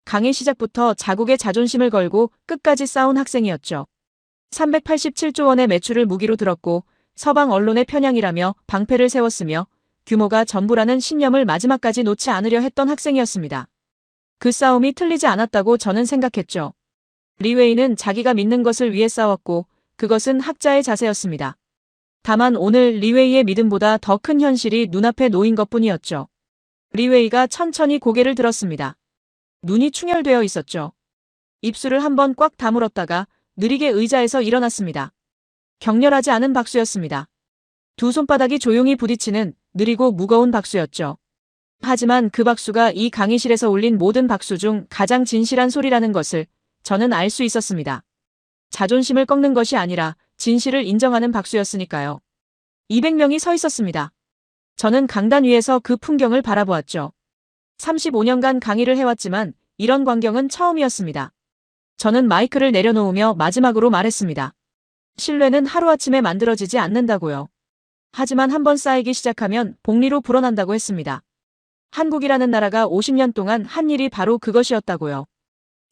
강의 시작부터 자국의 자존심을 걸고 끝까지 싸운 학생이었죠. 387조 원의 매출을 무기로 들었고 서방 언론의 편향이라며 방패를 세웠으며 규모가 전부라는 신념을 마지막까지 놓지 않으려 했던 학생이었습니다. 그 싸움이 틀리지 않았다고 저는 생각했죠. 리웨이는 자기가 믿는 것을 위해 싸웠고 그것은 학자의 자세였습니다. 다만 오늘 리웨이의 믿음보다 더 큰 현실이 눈앞에 놓인 것뿐이었죠. 리웨이가 천천히 고개를 들었습니다. 눈이 충혈되어 있었죠. 입술을 한번 꽉 다물었다가 느리게 의자에서 일어났습니다. 격렬하지 않은 박수였습니다. 두 손바닥이 조용히 부딪히는 느리고 무거운 박수였죠. 하지만 그 박수가 이 강의실에서 울린 모든 박수 중 가장 진실한 소리라는 것을 저는 알 수 있었습니다. 자존심을 꺾는 것이 아니라 진실을 인정하는 박수였으니까요. 200명이 서 있었습니다. 저는 강단 위에서 그 풍경을 바라보았죠. 35년간 강의를 해왔지만 이런 광경은 처음이었습니다. 저는 마이크를 내려놓으며 마지막으로 말했습니다. 신뢰는 하루아침에 만들어지지 않는다고요. 하지만 한번 쌓이기 시작하면 복리로 불어난다고 했습니다. 한국이라는 나라가 50년 동안 한 일이 바로 그것이었다고요.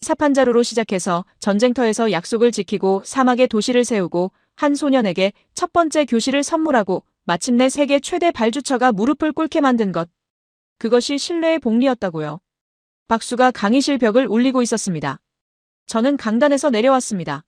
사판자루로 시작해서 전쟁터에서 약속을 지키고 사막에 도시를 세우고 한 소년에게 첫 번째 교실을 선물하고 마침내 세계 최대 발주처가 무릎을 꿇게 만든 것. 그것이 신뢰의 복리였다고요. 박수가 강의실 벽을 울리고 있었습니다. 저는 강단에서 내려왔습니다.